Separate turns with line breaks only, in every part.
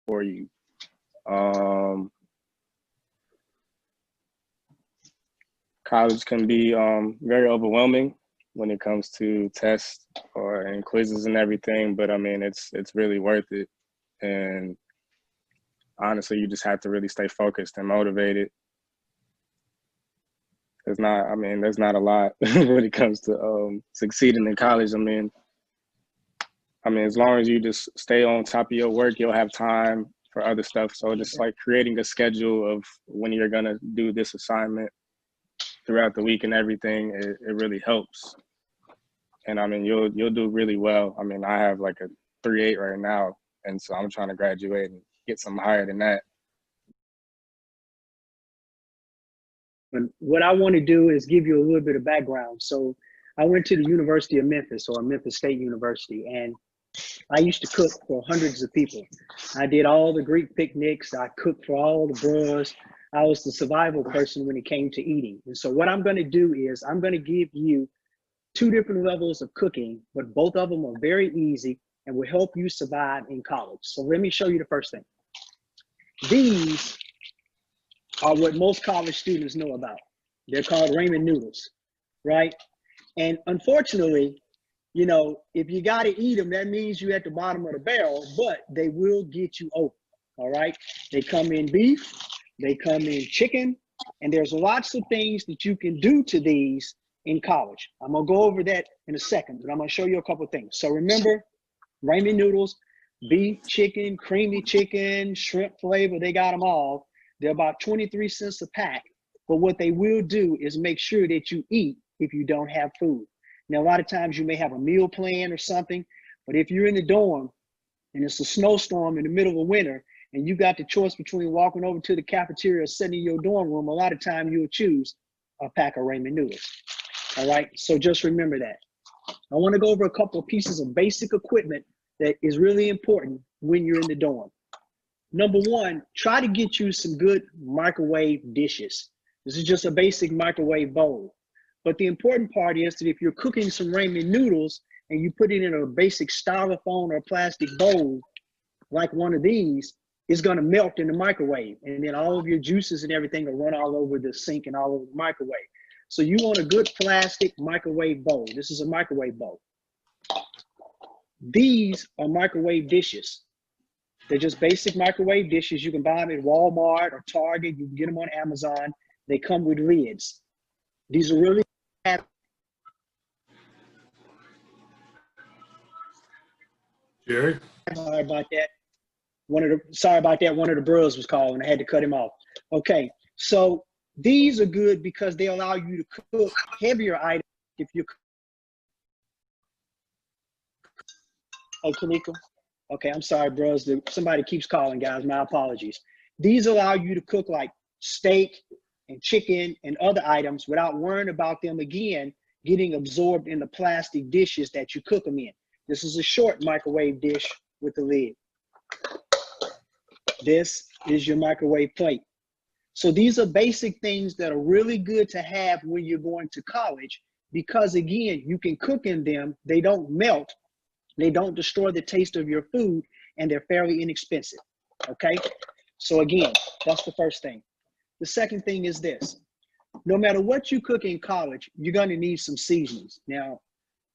for you. College can be very overwhelming when it comes to tests and quizzes and everything, but I mean, it's really worth it. And honestly, you just have to really stay focused and motivated. There's not a lot when it comes to succeeding in college. I mean, as long as you just stay on top of your work, you'll have time for other stuff. So just like creating a schedule of when you're gonna do this assignment throughout the week and everything, it really helps. And I mean, you'll do really well. I mean, I have like a 3.8 right now, and so I'm trying to graduate and get something higher than that.
And what I want to do is give you a little bit of background. So I went to the University of Memphis, or Memphis State University, and I used to cook for hundreds of people. I did all the Greek picnics. I cooked for all the bros. I was the survival person when it came to eating. And so what I'm going to do is I'm going to give you 2 different levels of cooking, but both of them are very easy and will help you survive in college. So let me show you the first thing. These are what most college students know about. They're called ramen noodles, right? And unfortunately, you know, if you got to eat them, that means you're at the bottom of the barrel, but they will get you over, all right? They come in beef, they come in chicken, and there's lots of things that you can do to these in college. I'm gonna go over that in a second, but I'm gonna show you a couple of things. So remember, ramen noodles, beef, chicken, creamy chicken, shrimp flavor, they got them all. They're about 23 cents a pack, but what they will do is make sure that you eat if you don't have food. Now, a lot of times you may have a meal plan or something, but if you're in the dorm and it's a snowstorm in the middle of winter and you got the choice between walking over to the cafeteria or sitting in your dorm room, a lot of time you'll choose a pack of ramen noodles. All right, so just remember that. I want to go over a couple of pieces of basic equipment that is really important when you're in the dorm. Number one, try to get you some good microwave dishes. This is just a basic microwave bowl. But the important part is that if you're cooking some ramen noodles and you put it in a basic styrofoam or plastic bowl, like one of these, it's gonna melt in the microwave. And then all of your juices and everything will run all over the sink and all over the microwave. So you want a good plastic microwave bowl. This is a microwave bowl. These are microwave dishes. They're just basic microwave dishes. You can buy them at Walmart or Target. You can get them on Amazon. They come with lids. These are really
Jerry?
Sorry about that. One of the bros was calling. I had to cut him off. Okay, so these are good because they allow you to cook heavier items if you're. Hey, Kanika. Okay, I'm sorry, bros. Somebody keeps calling, guys. My apologies. These allow you to cook like steak and chicken and other items without worrying about them again getting absorbed in the plastic dishes that you cook them in. This is a short microwave dish with the lid. This is your microwave plate. So these are basic things that are really good to have when you're going to college because, again, you can cook in them. They don't melt. They don't destroy the taste of your food, and they're fairly inexpensive, okay? So again, that's the first thing. The second thing is this. No matter what you cook in college, you're gonna need some seasonings. Now,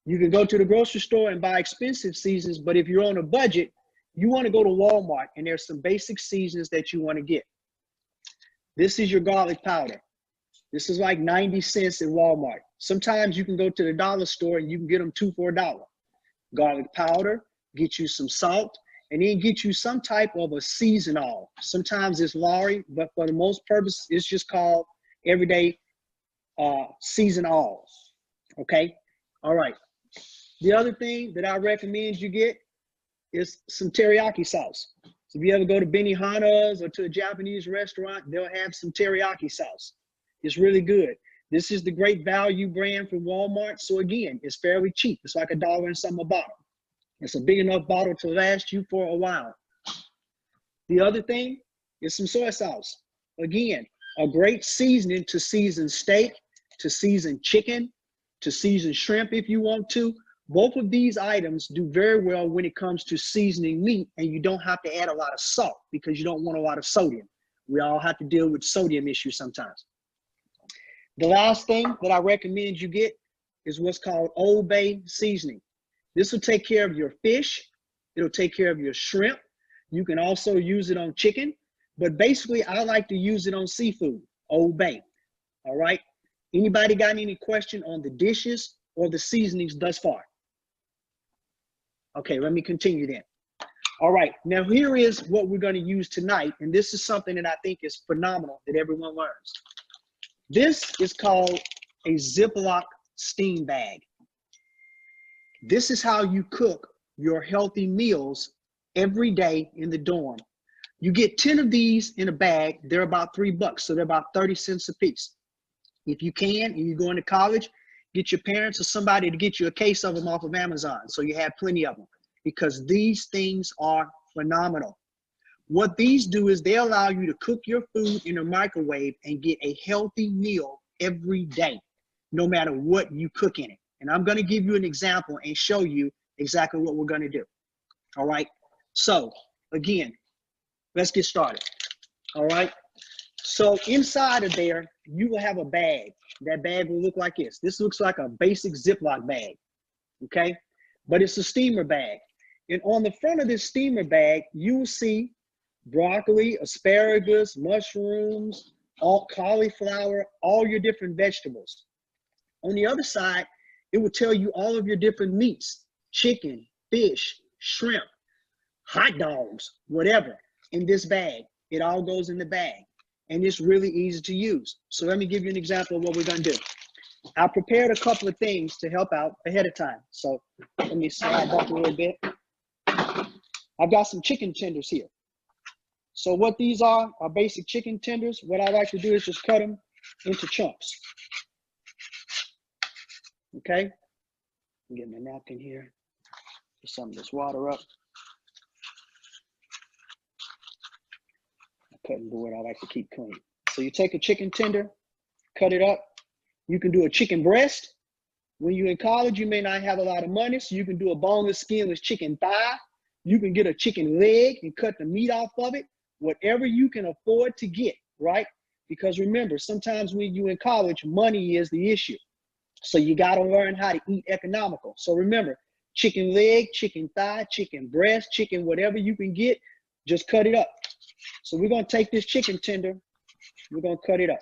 you can go to the grocery store and buy expensive seasonings, but if you're on a budget, you wanna go to Walmart, and there's some basic seasonings that you wanna get. This is your garlic powder. This is like 90 cents at Walmart. Sometimes you can go to the dollar store and you can get them 2 for $1. Garlic powder, get you some salt, and then get you some type of a seasonal. Sometimes it's Lorry, but for the most purpose, it's just called everyday seasonal. Okay? All right. The other thing that I recommend you get is some teriyaki sauce. So if you ever go to Benihana's or to a Japanese restaurant, they'll have some teriyaki sauce. It's really good. This is the Great Value brand from Walmart. So again, it's fairly cheap. It's like $1 and something a bottle. It's a big enough bottle to last you for a while. The other thing is some soy sauce. Again, a great seasoning to season steak, to season chicken, to season shrimp if you want to, Both of these items do very well when it comes to seasoning meat, and you don't have to add a lot of salt because you don't want a lot of sodium. We all have to deal with sodium issues sometimes. The last thing that I recommend you get is what's called Old Bay seasoning. This will take care of your fish. It'll take care of your shrimp. You can also use it on chicken, but basically I like to use it on seafood, Old Bay. All right. Anybody got any question on the dishes or the seasonings thus far? Okay, let me continue then. All right, now here is what we're going to use tonight, and this is something that I think is phenomenal that everyone learns. This is called a Ziploc steam bag. This is how you cook your healthy meals every day in the dorm. You get 10 of these in a bag. They're about $3, so they're about 30 cents a piece. If you can, and you're going to college, get your parents or somebody to get you a case of them off of Amazon so you have plenty of them, because these things are phenomenal. What these do is they allow you to cook your food in a microwave and get a healthy meal every day, no matter what you cook in it. And I'm going to give you an example and show you exactly what we're going to do. All right. So again, let's get started. All right. So inside of there, you will have a bag. That bag will look like this. This looks like a basic Ziploc bag. Okay. But it's a steamer bag. And on the front of this steamer bag, you will see broccoli, asparagus, mushrooms, cauliflower, all your different vegetables. On the other side, it will tell you all of your different meats, chicken, fish, shrimp, hot dogs, whatever, in this bag. It all goes in the bag, and it's really easy to use. So let me give you an example of what we're going to do. I prepared a couple of things to help out ahead of time. So let me slide back a little bit. I've got some chicken tenders here. So what these are basic chicken tenders. What I like to do is just cut them into chunks. Okay. Get my napkin here. Get some of this water up. Cutting board I like to keep clean. So you take a chicken tender, cut it up. You can do a chicken breast. When you're in college, you may not have a lot of money, so you can do a boneless, skinless chicken thigh. You can get a chicken leg and cut the meat off of it. Whatever you can afford to get, right? Because remember, sometimes when you're in college, money is the issue. So you got to learn how to eat economical. So remember, chicken leg, chicken thigh, chicken breast, chicken, whatever you can get, just cut it up. So we're going to take this chicken tender, we're going to cut it up.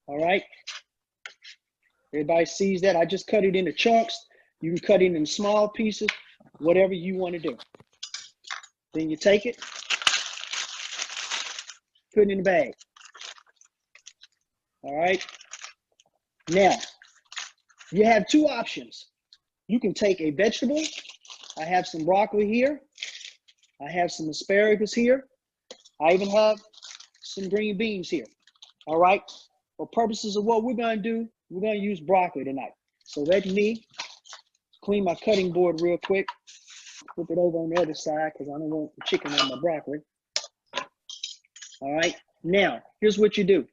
All right. Everybody sees that. I just cut it into chunks. You can cut it in small pieces, whatever you want to do. Then you take it, put it in the bag. All right. Now, you have two options. You can take a vegetable. I have some broccoli here. I have some asparagus here. I even have some green beans here. All right. For purposes of what we're going to do, we're going to use broccoli tonight. So let me clean my cutting board real quick. Flip it over on the other side because I don't want the chicken on my broccoli. All right. Now, here's what you do.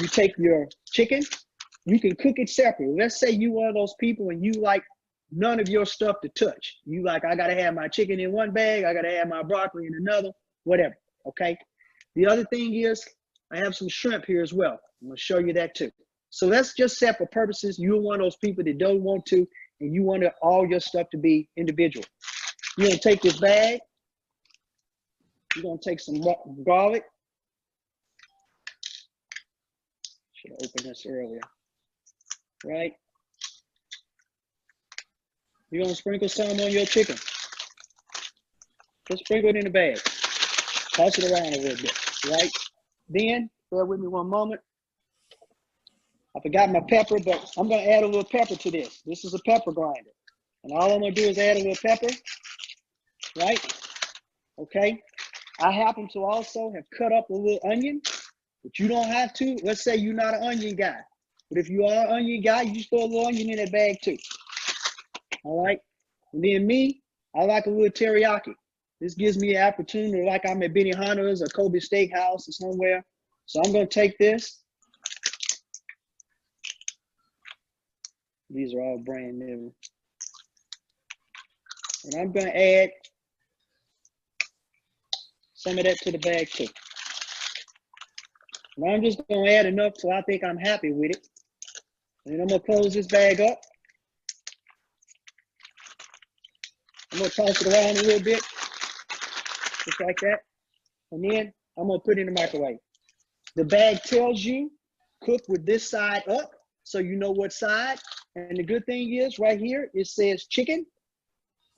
You take your chicken. You can cook it separately. Let's say you one of those people and you like none of your stuff to touch. You like, I got to have my chicken in one bag. I got to have my broccoli in another, whatever. Okay. The other thing is I have some shrimp here as well. I'm going to show you that too. So that's just set for purposes. You're one of those people that don't want to, and you want all your stuff to be individual. You're going to take this bag. You're going to take some garlic. Should have opened this earlier. Right? You're going to sprinkle some on your chicken. Just sprinkle it in the bag. Toss it around a little bit, right? Then, bear with me one moment. I forgot my pepper, but I'm going to add a little pepper to this. This is a pepper grinder. And all I'm going to do is add a little pepper, right? Okay. I happen to also have cut up a little onion, but you don't have to. Let's say you're not an onion guy. But if you are an onion guy, you just throw a little onion in that bag too. All right. And then me, I like a little teriyaki. This gives me an opportunity, like I'm at Benihana's or Kobe Steakhouse or somewhere. So I'm going to take this. These are all brand new. And I'm gonna add some of that to the bag too. And I'm just gonna add enough so I think I'm happy with it. And I'm gonna close this bag up. I'm gonna toss it around a little bit, just like that. And then I'm gonna put it in the microwave. The bag tells you cook with this side up, so you know what side. And the good thing is right here, it says chicken,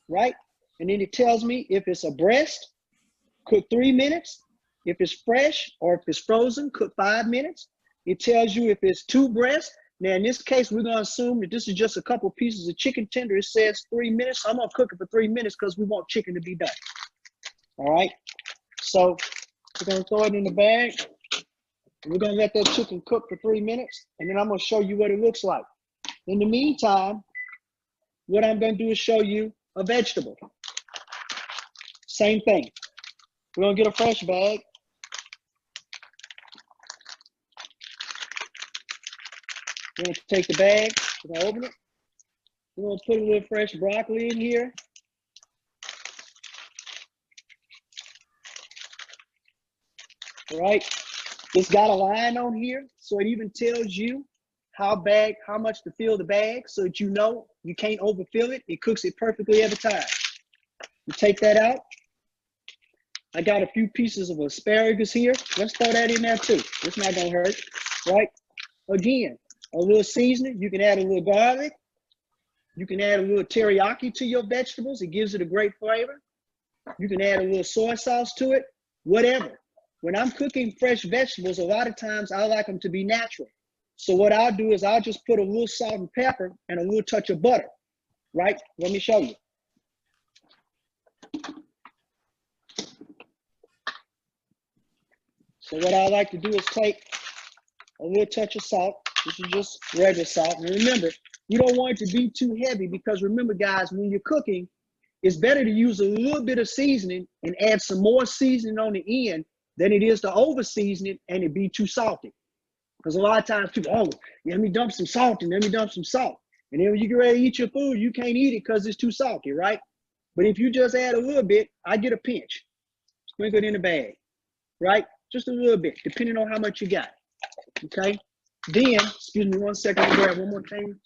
right? And then it tells me if it's a breast, cook 3 minutes. If it's fresh or if it's frozen, cook 5 minutes. It tells you if it's 2 breasts. Now in this case, we're gonna assume that this is just a couple pieces of chicken tender. It says 3 minutes. So I'm gonna cook it for 3 minutes because we want chicken to be done. All right. So we're gonna throw it in the bag. We're gonna let that chicken cook for 3 minutes, and then I'm gonna show you what it looks like. In the meantime, what I'm gonna do is show you a vegetable. Same thing. We're gonna get a fresh bag. We're gonna take the bag, we're gonna open it. We're gonna put a little fresh broccoli in here. All right, it's got a line on here, so it even tells you how much to fill the bag, so that you know you can't overfill it. It cooks it perfectly every time. You take that out. I got a few pieces of asparagus here. Let's throw that in there too. It's not gonna hurt, right? Again, a little seasoning. You can add a little garlic. You can add a little teriyaki to your vegetables. It gives it a great flavor. You can add a little soy sauce to it, whatever. When I'm cooking fresh vegetables, a lot of times I like them to be natural. So what I'll do is I'll just put a little salt and pepper and a little touch of butter, right? Let me show you. So what I like to do is take a little touch of salt. This is just regular salt. And remember, you don't want it to be too heavy because remember, guys, when you're cooking, it's better to use a little bit of seasoning and add some more seasoning on the end than it is to over season it and it be too salty. Because a lot of times people, oh, let me dump some salt and let me dump some salt. And then when you get ready to eat your food, you can't eat it because it's too salty, right? But if you just add a little bit, I get a pinch. Sprinkle it in the bag, right? Just a little bit, depending on how much you got, okay? Then, excuse me 1 second, I'll grab one more thing.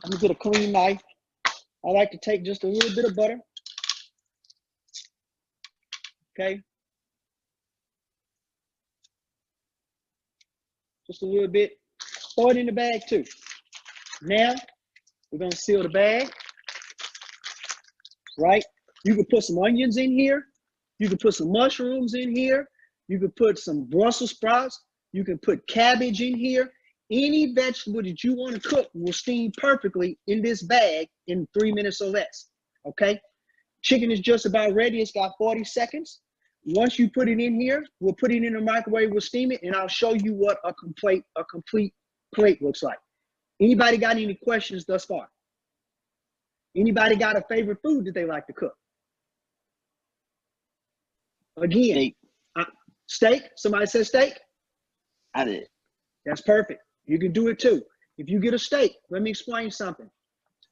I'm gonna get a clean knife. I like to take just a little bit of butter, okay? Just a little bit. Throw it in the bag too. Now, we're gonna seal the bag, right? You can put some onions in here. You can put some mushrooms in here. You can put some Brussels sprouts. You can put cabbage in here. Any vegetable that you want to cook will steam perfectly in this bag in 3 minutes or less, okay? Chicken is just about ready. It's got 40 seconds. Once you put it in here, we'll put it in the microwave, we'll steam it, and I'll show you what a complete plate looks like. Anybody got any questions thus far? Anybody got a favorite food that they like to cook? Again,
Steak.
Steak? Somebody said steak?
I did.
That's perfect. You can do it too. If you get a steak, let me explain something.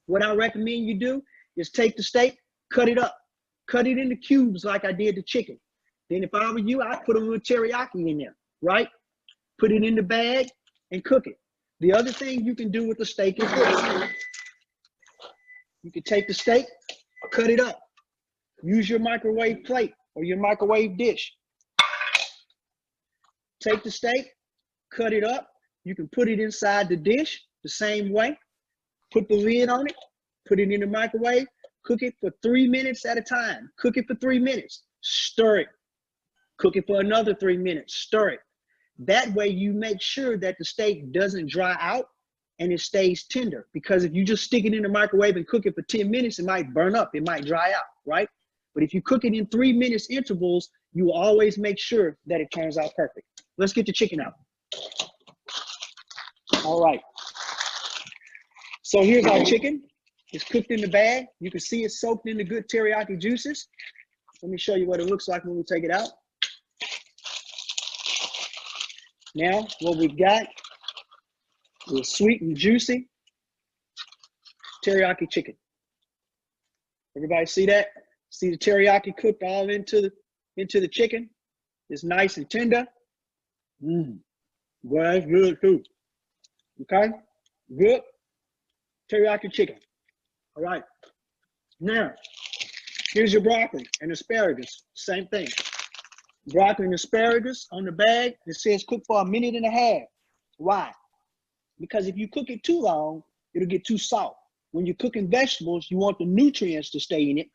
What I recommend you do is take the steak, cut it up, cut it into cubes like I did the chicken. Then if I were you, I'd put a little teriyaki in there, right? Put it in the bag and cook it. The other thing you can do with the steak is this. You can take the steak, cut it up. Use your microwave plate or your microwave dish. Take the steak, cut it up. You can put it inside the dish the same way. Put the lid on it, put it in the microwave, cook it for 3 minutes at a time. Cook it for 3 minutes, stir it. Cook it for another 3 minutes, stir it. That way you make sure that the steak doesn't dry out and it stays tender. Because if you just stick it in the microwave and cook it for 10 minutes, it might burn up, it might dry out, right? But if you cook it in 3 minutes intervals, you will always make sure that it turns out perfect. Let's get the chicken out. All right. So here's our chicken. It's cooked in the bag. You can see it's soaked in the good teriyaki juices. Let me show you what it looks like when we take it out. Now, what we've got is sweet and juicy. teriyaki chicken. Everybody see that? See the teriyaki cooked all into the chicken? It's nice and tender. Boy, that's good too. Okay? Good teriyaki chicken. All right. Now, here's your broccoli and asparagus. Same thing. Broccoli and asparagus on the bag, it says cook for 1.5 minutes. Why? Because if you cook it too long, it'll get too soft. When you're cooking vegetables, you want the nutrients to stay in it.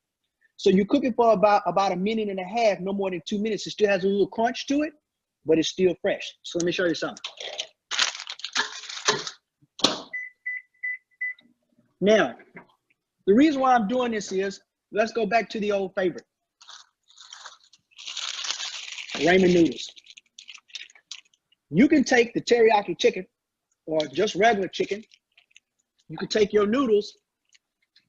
So you cook it for about 1.5 minutes, no more than 2 minutes. It still has a little crunch to it, but it's still fresh. So let me show you something. Now, the reason why I'm doing this is, let's go back to the old favorite. Ramen noodles. You can take the teriyaki chicken or just regular chicken. You can take your noodles,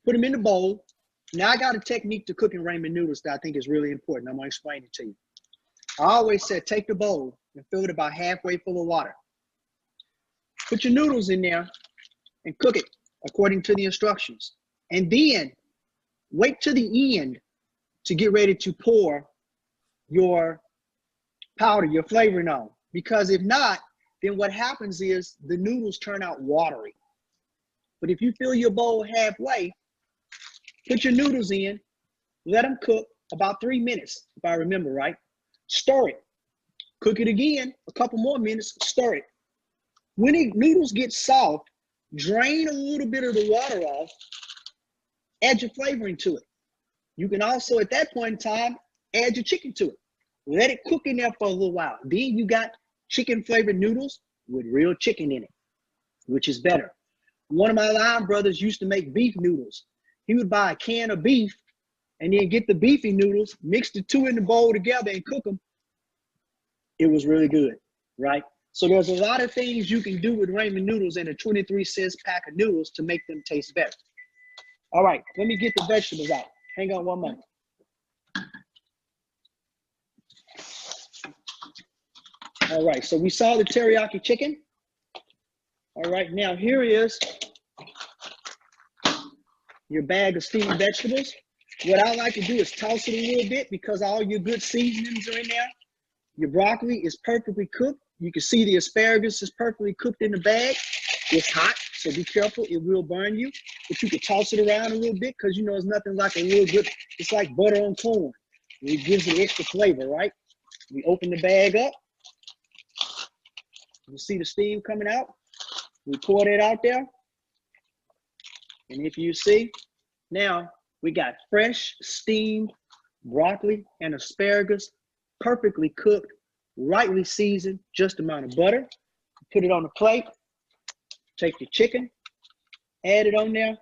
put them in the bowl. Now I got a technique to cooking ramen noodles that I think is really important. I'm gonna explain it to you. I always said, take the bowl and fill it about halfway full of water. Put your noodles in there and cook it according to the instructions. And then wait to the end to get ready to pour your powder, your flavoring on. Because if not, then what happens is the noodles turn out watery. But if you fill your bowl halfway, put your noodles in, let them cook about 3 minutes, if I remember right. Stir it. Cook it again, a couple more minutes, stir it. When the noodles get soft, drain a little bit of the water off, add your flavoring to it. You can also, at that point in time, add your chicken to it. Let it cook in there for a little while. Then you got chicken flavored noodles with real chicken in it, which is better. One of my line brothers used to make beef noodles. He would buy a can of beef and then get the beefy noodles, mix the two in the bowl together and cook them. It was really good, right? So there's a lot of things you can do with ramen noodles and a 23-cent pack of noodles to make them taste better. All right, let me get the vegetables out. Hang on one moment. All right, so we saw the teriyaki chicken. All right, now here is your bag of steamed vegetables. What I like to do is toss it a little bit because all your good seasonings are in there. Your broccoli is perfectly cooked. You can see the asparagus is perfectly cooked in the bag. It's hot, so be careful, it will burn you. But you can toss it around a little bit because you know it's nothing like a real good, it's like butter on corn. It gives it extra flavor, right? We open the bag up. You see the steam coming out. We pour it out there. And if you see, now we got fresh steamed broccoli and asparagus, perfectly cooked, rightly seasoned, just amount of butter. Put it on a plate. Take your chicken, add it on there.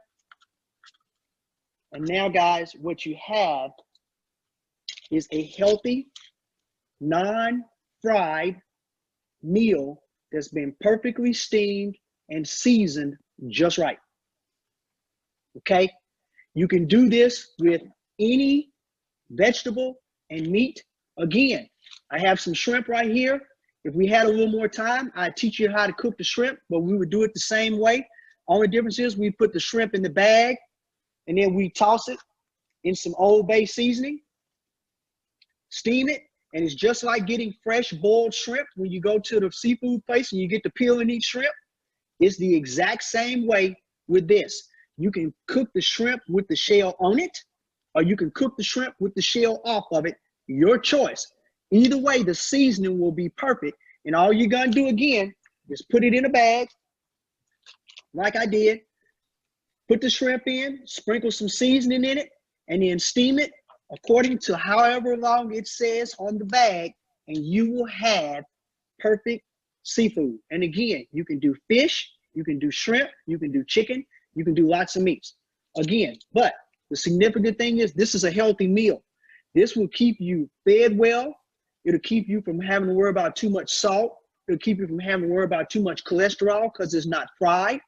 And now, guys, what you have is a healthy, non-fried meal that's been perfectly steamed and seasoned just right. Okay? You can do this with any vegetable and meat. Again, I have some shrimp right here. If we had a little more time, I'd teach you how to cook the shrimp, but we would do it the same way. Only difference is we put the shrimp in the bag and then we toss it in some Old Bay seasoning, steam it, and it's just like getting fresh boiled shrimp when you go to the seafood place and you get to peel and eat shrimp. It's the exact same way with this. You can cook the shrimp with the shell on it, or you can cook the shrimp with the shell off of it, your choice. Either way, the seasoning will be perfect. And all you're gonna do again is put it in a bag, like I did. Put the shrimp in, sprinkle some seasoning in it, and then steam it according to however long it says on the bag, and you will have perfect seafood. And again, you can do fish, you can do shrimp, you can do chicken, you can do lots of meats. Again, but the significant thing is this is a healthy meal. This will keep you fed well. It'll keep you from having to worry about too much salt. It'll keep you from having to worry about too much cholesterol because it's not fried,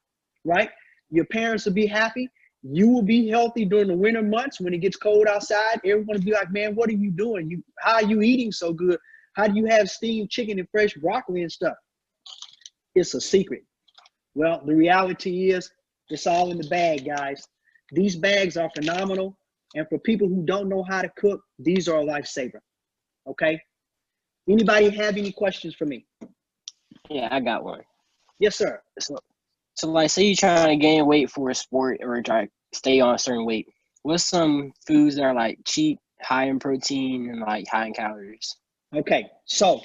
right? Your parents will be happy. You will be healthy during the winter months when it gets cold outside. Everyone will be like, man, what are you doing? How are you eating so good? How do you have steamed chicken and fresh broccoli and stuff? It's a secret. Well, the reality is It's all in the bag, guys. These bags are phenomenal. And for people who don't know how to cook, these are a lifesaver. Okay? Anybody have any questions for me?
Yeah, I got one.
Yes, sir.
So like, say you're trying to gain weight for a sport or try to stay on a certain weight. What's some foods that are like cheap, high in protein, and like high in calories?
Okay, so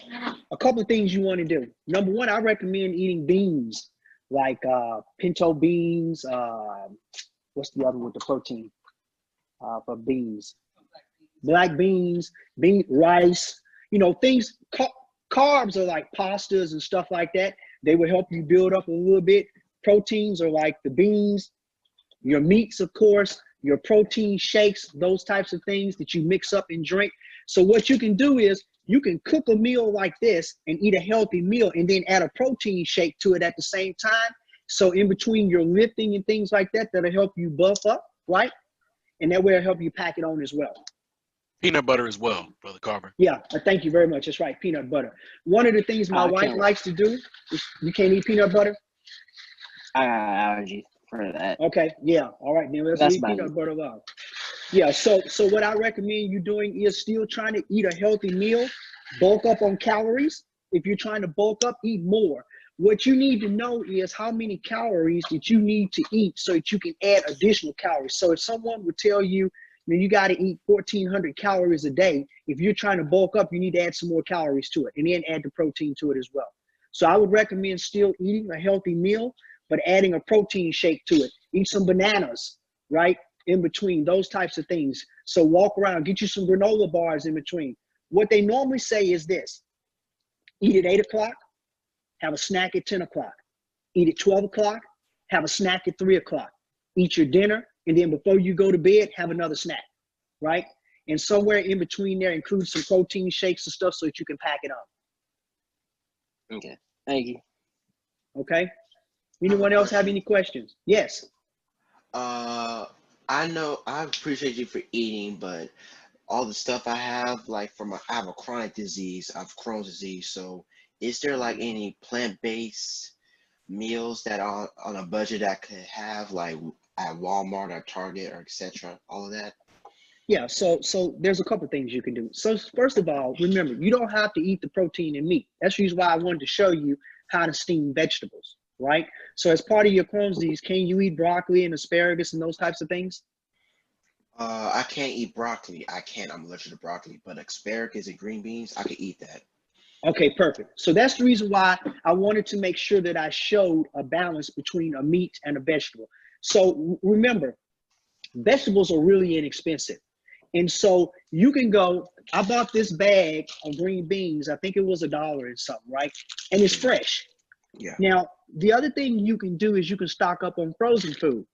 a couple of things you want to do. Number one, I recommend eating beans, like pinto beans. What's the other one with the protein for beans? Black beans, rice. You know, things. Carbs are like pastas and stuff like that. They will help you build up a little bit. Proteins are like the beans, your meats, of course, your protein shakes, those types of things that you mix up and drink. So what you can do is you can cook a meal like this and eat a healthy meal and then add a protein shake to it at the same time. So in between your lifting and things like that, that'll help you buff up, right? And that will help you pack it on as well.
Peanut butter as well, Brother Carver.
Yeah, thank you very much. That's right, peanut butter. One of the things my wife likes to do is, you can't eat peanut butter?
I got an allergy for that.
Okay, yeah, all right, then let's leave peanut butter alone. Yeah, so what I recommend you doing is still trying to eat a healthy meal, bulk up on calories. If you're trying to bulk up, eat more. What you need to know is how many calories that you need to eat so that you can add additional calories. So if someone would tell you, you got to eat 1,400 calories a day, if you're trying to bulk up, you need to add some more calories to it and then add the protein to it as well. So I would recommend still eating a healthy meal, but adding a protein shake to it. Eat some bananas, right? In between, those types of things. So walk around, get you some granola bars in between. What they normally say is this: eat at 8 o'clock, have a snack at 10 o'clock. Eat at 12 o'clock, have a snack at 3 o'clock. Eat your dinner, and then before you go to bed, have another snack, right? And somewhere in between there, include some protein shakes and stuff so that you can pack it on.
Okay, thank you.
Okay. Anyone else have any questions? Yes.
I know I appreciate you for eating, but all the stuff I have, like I have a chronic disease, I have Crohn's disease. So is there like any plant-based meals that are on a budget I could have, like at Walmart or Target or etc., all of that?
Yeah, so there's a couple of things you can do. So first of all, remember, you don't have to eat the protein in meat. That's the reason why I wanted to show you how to steam vegetables, right? So as part of your Crohn's disease, can you eat broccoli and asparagus and those types of things?
I can't eat broccoli. I'm allergic to broccoli, but asparagus and green beans, I can eat that.
Okay, perfect. So that's the reason why I wanted to make sure that I showed a balance between a meat and a vegetable. So remember, vegetables are really inexpensive. And so you can go, I bought this bag of green beans, I think it was $1 and something, right? And it's fresh.
Yeah.
Now, the other thing you can do is you can stock up on frozen food.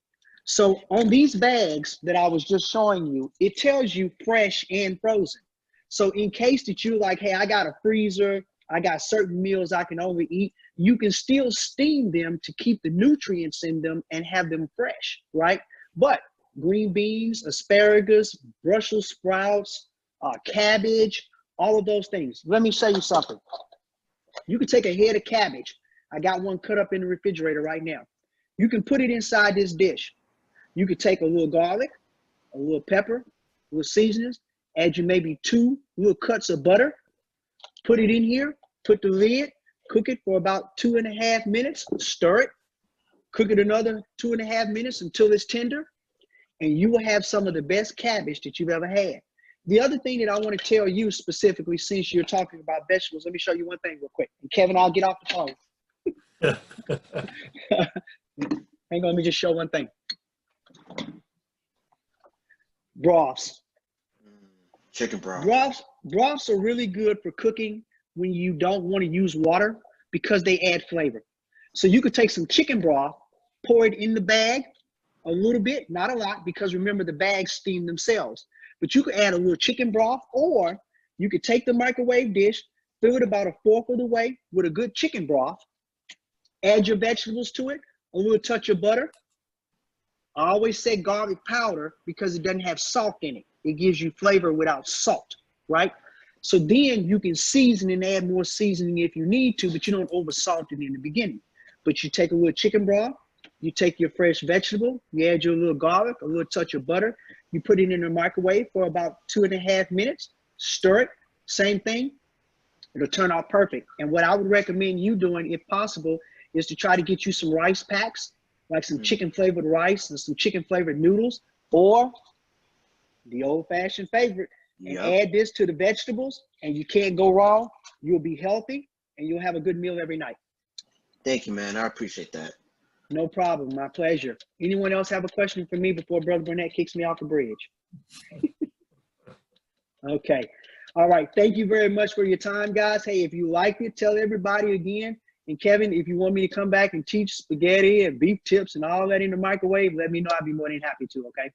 So on these bags that I was just showing you, it tells you fresh and frozen. So in case that you're like, hey, I got a freezer, I got certain meals I can only eat, you can still steam them to keep the nutrients in them and have them fresh, right? But green beans, asparagus, Brussels sprouts, cabbage, all of those things. Let me show you something. You can take a head of cabbage. I got one cut up in the refrigerator right now. You can put it inside this dish. You could take a little garlic, a little pepper, a little seasonings, add you maybe 2 little cuts of butter, put it in here, put the lid, cook it for about 2.5 minutes, stir it, cook it another 2.5 minutes until it's tender, and you will have some of the best cabbage that you've ever had. The other thing that I want to tell you specifically, since you're talking about vegetables, let me show you one thing real quick. And Kevin, I'll get off the phone. Hang on, let me just show one thing. Broths.
Chicken broth.
Broths are really good for cooking when you don't want to use water because they add flavor. So you could take some chicken broth, pour it in the bag a little bit, not a lot, because remember the bags steam themselves. But you could add a little chicken broth, or you could take the microwave dish, fill it about 1/4 of the way with a good chicken broth, add your vegetables to it, a little touch of butter. I always say garlic powder because it doesn't have salt in it. It gives you flavor without salt, right? So then you can season and add more seasoning if you need to, but you don't over salt it in the beginning. But you take a little chicken broth, You take your fresh vegetable, you add your little garlic, a little touch of butter, you put it in the microwave for about 2.5 minutes, stir it, same thing, it'll turn out perfect. And what I would recommend you doing, if possible, is to try to get you some rice packs, like some chicken flavored rice and some chicken flavored noodles, or the old fashioned favorite, and add this to the vegetables, and you can't go wrong. You'll be healthy and you'll have a good meal every night.
Thank you, man. I appreciate that.
No problem. My pleasure. Anyone else have a question for me before Brother Burnett kicks me off the bridge? Okay. All right. Thank you very much for your time, guys. Hey, if you liked it, tell everybody again. And Kevin, if you want me to come back and teach spaghetti and beef tips and all that in the microwave, let me know. I'd be more than happy to, okay?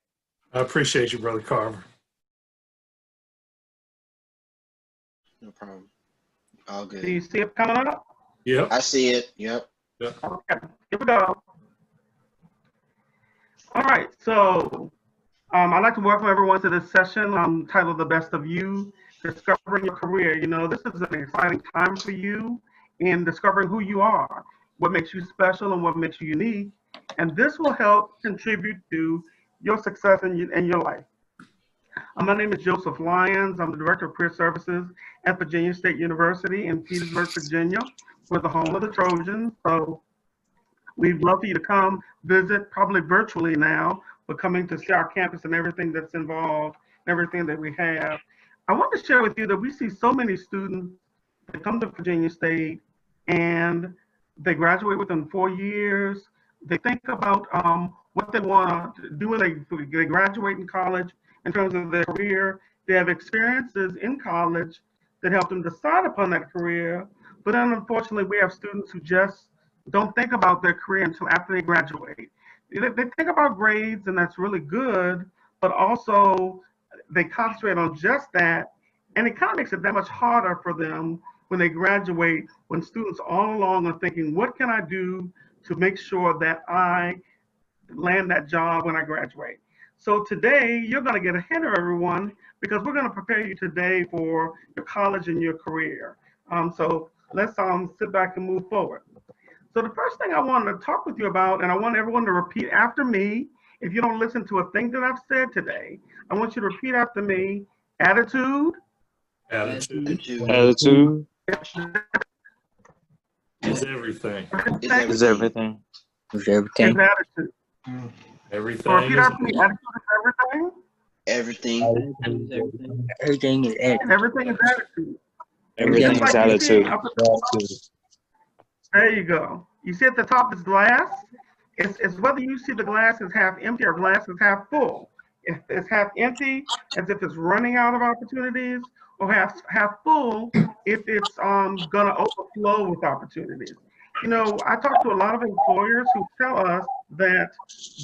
I appreciate you, Brother Carver.
No problem. All good.
Do you see it coming up?
Yep.
I see it. Yep.
Okay, here we go. All right, so I'd like to welcome everyone to this session titled The Best of You, Discovering Your Career. You know, this is an exciting time for you in discovering who you are, what makes you special and what makes you unique. And this will help contribute to your success in your life. My name is Joseph Lyons. I'm the Director of Career Services at Virginia State University in Petersburg, Virginia. We're the home of the Trojans. So we'd love for you to come visit, probably virtually now, but coming to see our campus and everything that's involved, everything that we have. I want to share with you that we see so many students that come to Virginia State and they graduate within 4 years. They think about what they want to do when they graduate in college in terms of their career. They have experiences in college that help them decide upon that career. But then unfortunately, we have students who just don't think about their career until after they graduate. They think about grades, and that's really good, but also they concentrate on just that, and it kind of makes it that much harder for them when they graduate, when students all along are thinking, what can I do to make sure that I land that job when I graduate? So today, you're going to get ahead of everyone because we're going to prepare you today for your college and your career. So let's sit back and move forward. So the first thing I wanted to talk with you about, and I want everyone to repeat after me. If you don't listen to a thing that I've said today, I want you to repeat after me. Attitude.
Attitude.
Attitude
Is everything.
is everything.
Is
Is
everything.
attitude. So
Everything
repeat
is
after me. Attitude is everything.
Everything.
Everything is
And everything is attitude.
Everything
Just
is
like you see
attitude.
up at the top. There you go. You see at the top is glass. It's whether you see the glass is half empty or glass is half full. If it's half empty, as if it's running out of opportunities, or half full, if it's gonna overflow with opportunities. You know, I talk to a lot of employers who tell us that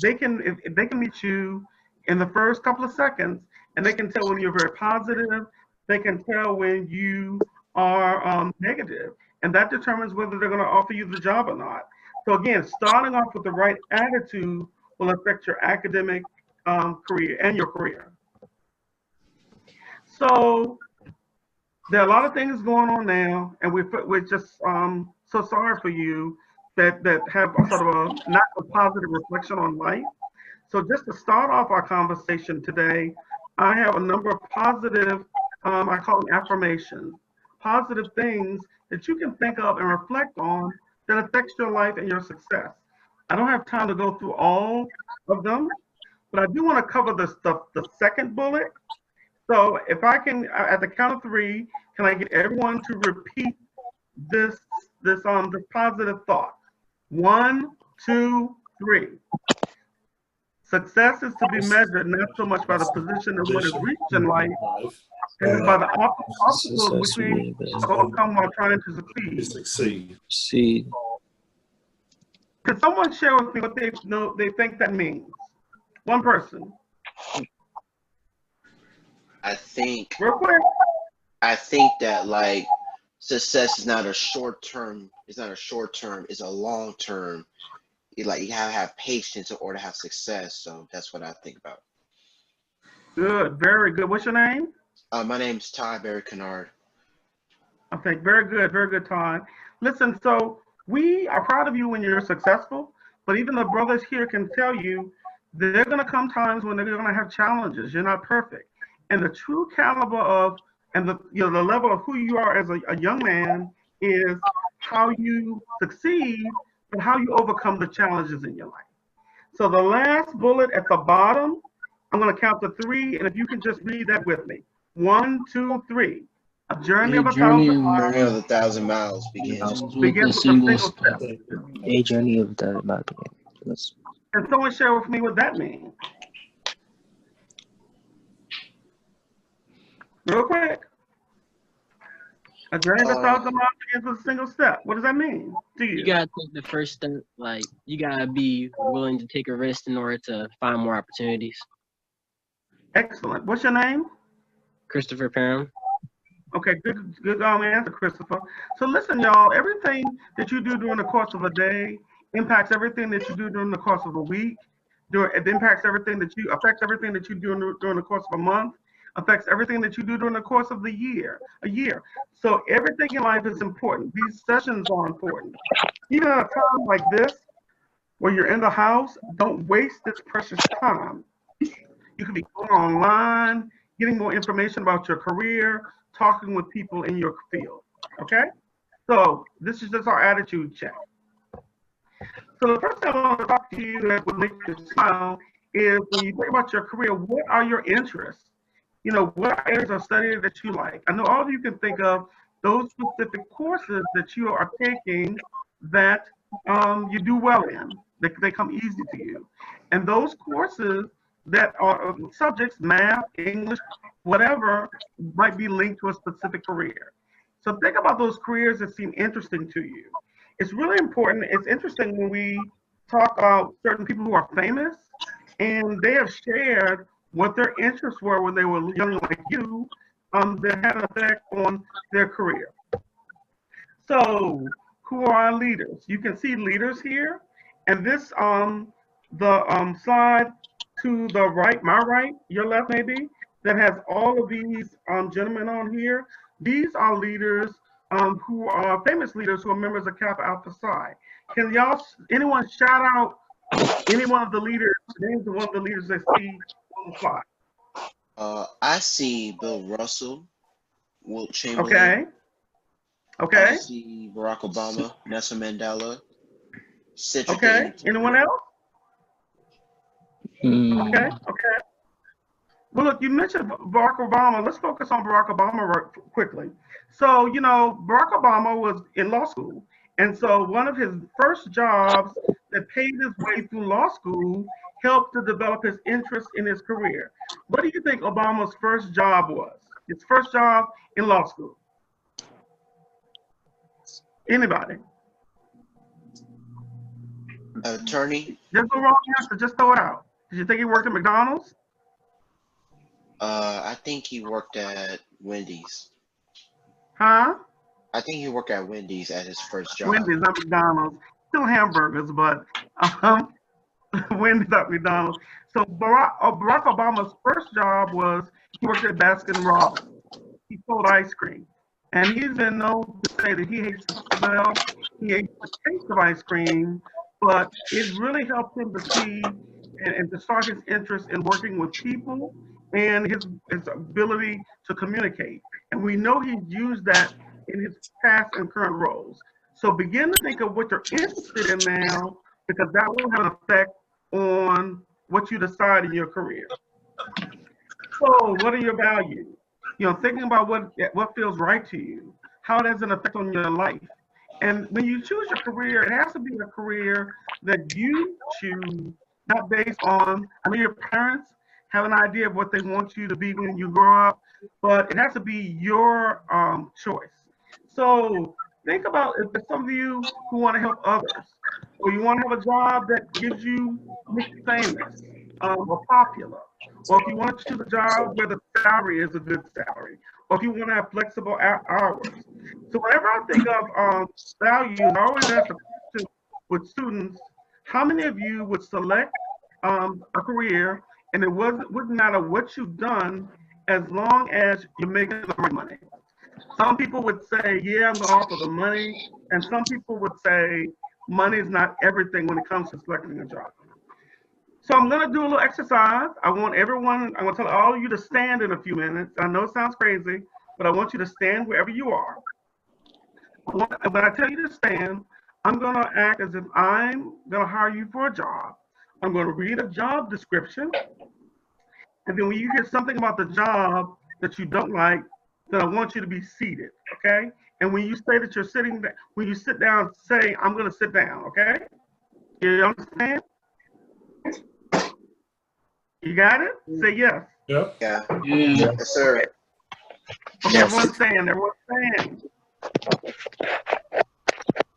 they can if they can meet you in the first couple of seconds, and they can tell when you're very positive. They can tell when you are negative, and that determines whether they're going to offer you the job or not. So again, starting off with the right attitude will affect your academic career and your career. So there are a lot of things going on now, and we're just so sorry for you that have a sort of a not a positive reflection on life. So just to start off our conversation today, I have a number of positive, I call them affirmations, positive things that you can think of and reflect on that affects your life and your success. I don't have time to go through all of them, but I do want to cover the second bullet. So if I can, at the count of 3, can I get everyone to repeat this positive thought? 1, 2, 3. Success is to be measured not so much by the position that one has reached in life, and by the obstacles which we overcome while trying to succeed.
Succeed.
Can someone share with me what they think that means? One person.
I think
Real quick.
that like success is not a short term. It's not a short term. It's a long term. You have patience in order to have success. So that's what I think about.
Good, very good. What's your name?
My name's Ty Barry Kennard.
Okay, very good, Todd. Listen, so we are proud of you when you're successful, But even the brothers here can tell you there are going to come times when they're going to have challenges. You're not perfect. And the true caliber of and the level of who you are as a young man is how you succeed and how you overcome the challenges in your life. So the last bullet at the bottom, I'm going to count to 3, and if you can just read that with me. 1, 2, 3. A journey of a thousand miles
Journey of a thousand miles begins.
with a
begins with a
single
single step.
A journey of the Bible. Yes.
Can someone share with me what that means? Real quick. A journey of a thousand miles begins with a single step. What does that mean to you?
You gotta take the first step. Like you gotta be willing to take a risk in order to find more opportunities.
Excellent. What's your name?
Christopher Parham.
Okay, good answer, Christopher. So listen, y'all, everything that you do during the course of a day impacts everything that you do during the course of a week. It impacts everything that you affects everything that you do during the course of a month, affects everything that you do during the course of a year. So everything in life is important. These sessions are important. Even at a time like this, where you're in the house, don't waste this precious time. You could be going online, getting more information about your career, talking with people in your field, okay? So this is just our attitude check. So the first thing I want to talk to you that would make you smile is when you think about your career, what are your interests? You know, what areas of study that you like? I know all of you can think of those specific courses that you are taking that you do well in. They come easy to you. And those courses that are subjects, math, English, whatever, might be linked to a specific career. So think about those careers that seem interesting to you. It's really important. It's interesting when we talk about certain people who are famous and they have shared what their interests were when they were young like you, that had an effect on their career. So who are our leaders? You can see leaders here, and this slide to the right, my right, your left maybe, that has all of these gentlemen on here. These are leaders who are famous leaders who are members of Kappa Alpha Psi. Can anyone shout out any one of the leaders, names of one of the leaders they see on the slide?
I see Bill Russell, Wilt Chamberlain.
Okay. Okay.
I see Barack Obama, Nelson Mandela, Cedric.
Okay. Anyone else? Okay. Okay. Well, look, you mentioned Barack Obama. Let's focus on Barack Obama quickly. So, you know, Barack Obama was in law school. And so one of his first jobs that paid his way through law school helped to develop his interest in his career. What do you think Obama's first job was? His first job in law school? Anybody?
Attorney.
There's no wrong answer. Just throw it out. Did you think he worked at McDonald's?
I think he worked at Wendy's.
Huh?
I think he worked at Wendy's at his first job.
Wendy's, not McDonald's. Still hamburgers, but Wendy's, not McDonald's. So Barack Obama's first job was he worked at Baskin Robbins. He sold ice cream. And he's been known to say that he hates the smell, he hates the taste of ice cream, but it really helped him to see and to start his interest in working with people and his ability to communicate. And we know he's used that in his past and current roles. So begin to think of what you're interested in now, because that will have an effect on what you decide in your career. So what are your values? You know, thinking about what feels right to you, how it has an effect on your life. And when you choose your career, it has to be a career that you choose, not based on, I know your parents have an idea of what they want you to be when you grow up, but it has to be your choice. So think about if there's some of you who want to help others, or you want to have a job that gives you famous or popular, or if you want to choose a job where the salary is a good salary, or if you want to have flexible hours. So whenever I think of values, I always ask the question with students, how many of you would select a career and it wouldn't matter what you've done as long as you're making the right money? Some people would say, yeah, I'm going to offer the money. And some people would say, money is not everything when it comes to selecting a job. So I'm gonna do a little exercise. I'm gonna tell all of you to stand in a few minutes. I know it sounds crazy, but I want you to stand wherever you are. When I tell you to stand, I'm gonna act as if I'm gonna hire you for a job. I'm gonna read a job description. And then when you hear something about the job that you don't like, then I want you to be seated, okay? And when you say that you're sitting, when you sit down, say, I'm gonna sit down, okay? You understand? You got it? Say yes.
Yep.
Yeah.
Yeah.
Yes, sir.
Okay, everyone's stand, everyone's stand.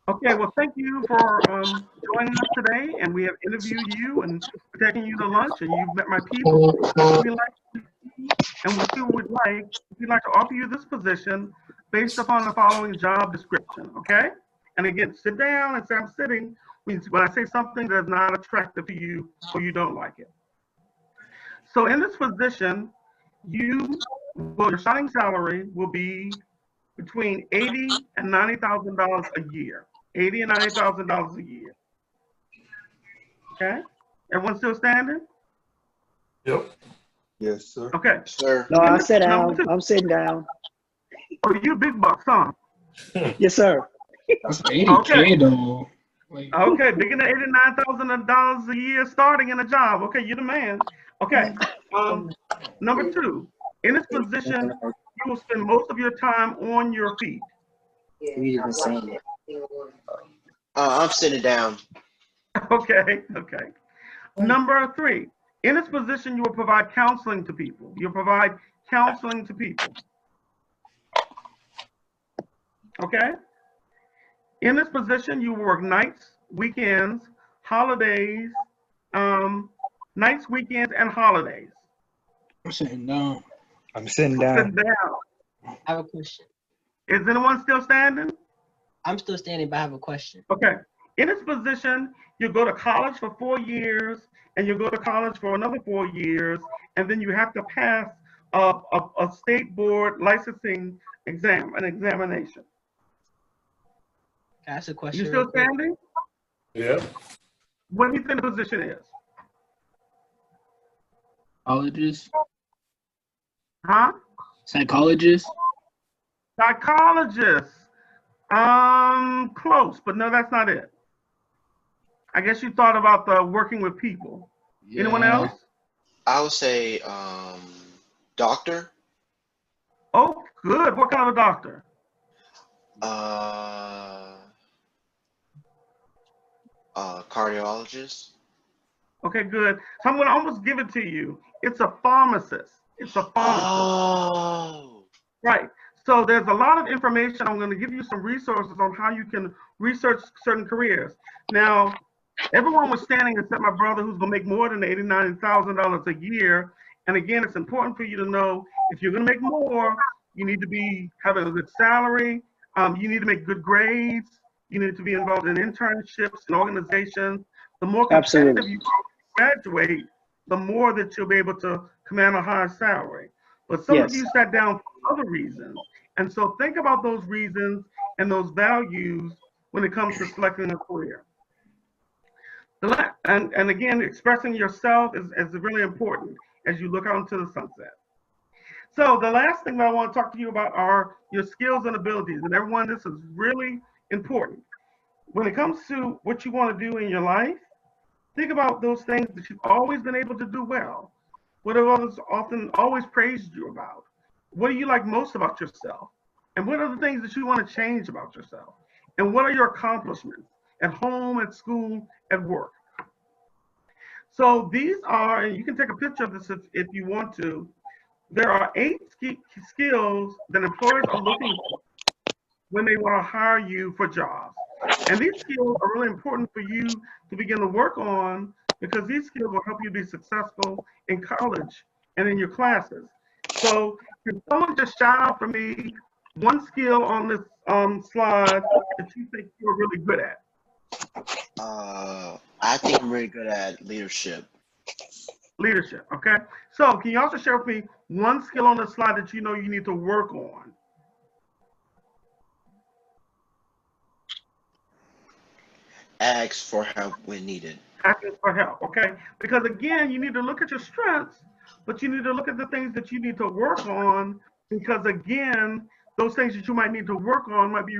Okay, well, thank you for joining us today, and we have interviewed you and taken you to lunch, and you've met my people. We like to see, and we see what we'd like. We'd like to offer you this position based upon the following job description, okay? And again, sit down and say, I'm sitting. When I say something that's not attractive to you or you don't like it. So in this position, your starting salary will be between $80,000 and $90,000 a year. $80,000 and $90,000 a year. Okay, everyone still standing?
Yep.
Yes, sir.
Okay.
Yes, sir.
No, I sit
Number
down.
two.
I'm sitting down.
Oh, you big bucks, huh?
Yes, sir.
That's 80K though. Like,
Okay, bigger than $89,000 a year starting in a job. Okay, you're the man. Okay. Number two. In this position, you will spend most of your time on your feet.
You even saying it.
I'm sitting down.
Okay. Number three. In this position, you will provide counseling to people. You'll provide counseling to people. Okay? In this position, you will work nights, weekends, holidays, nights, weekends, and holidays.
I'm sitting down.
I'm sitting
Sit
down.
down.
I have a question.
Is anyone still standing?
I'm still standing, but I have a question.
Okay. In this position, you go to college for 4 years, and you go to college for another 4 years, and then you have to pass a state board licensing exam, an examination.
Can I ask a question?
You still
real quick?
standing?
Yep.
What do you think the position is?
Psychologist.
Huh?
Psychologist.
Psychologist. Close, but no, that's not it. I guess you thought about the working with people. Anyone
Yeah.
else?
I would say doctor.
Oh, good. What kind of a doctor?
Cardiologist.
Okay, good. So I'm going to almost give it to you. It's a pharmacist. It's a pharmacist.
Oh.
Right. So there's a lot of information. I'm going to give you some resources on how you can research certain careers. Now, everyone was standing except my brother, who's going to make more than $89,000 a year. And again, it's important for you to know if you're going to make more, you need to be having a good salary. You need to make good grades. You need to be involved in internships and organizations. The more competitive
Absolutely.
you graduate, the more that you'll be able to command a higher salary. But some of
Yes.
you sat down for other reasons. And so think about those reasons and those values when it comes to selecting a career. And again, expressing yourself is really important as you look out into the sunset. So the last thing that I want to talk to you about are your skills and abilities. And everyone, this is really important. When it comes to what you want to do in your life, think about those things that you've always been able to do well. What have others often always praised you about? What do you like most about yourself? And what are the things that you want to change about yourself? And what are your accomplishments at home, at school, at work? So these are, and you can take a picture of this if you want to, there are 8 skills that employers are looking for when they want to hire you for jobs. And these skills are really important for you to begin to work on because these skills will help you be successful in college and in your classes. So can someone just shout out for me one skill on this slide that you think you're really good at?
I think I'm really good at leadership.
Leadership, okay? So can you also share with me one skill on the slide that you know you need to work on?
ask for help when needed.
Asking for help, okay? Because again, you need to look at your strengths, but you need to look at the things that you need to work on, because again, those things that you might need to work on might be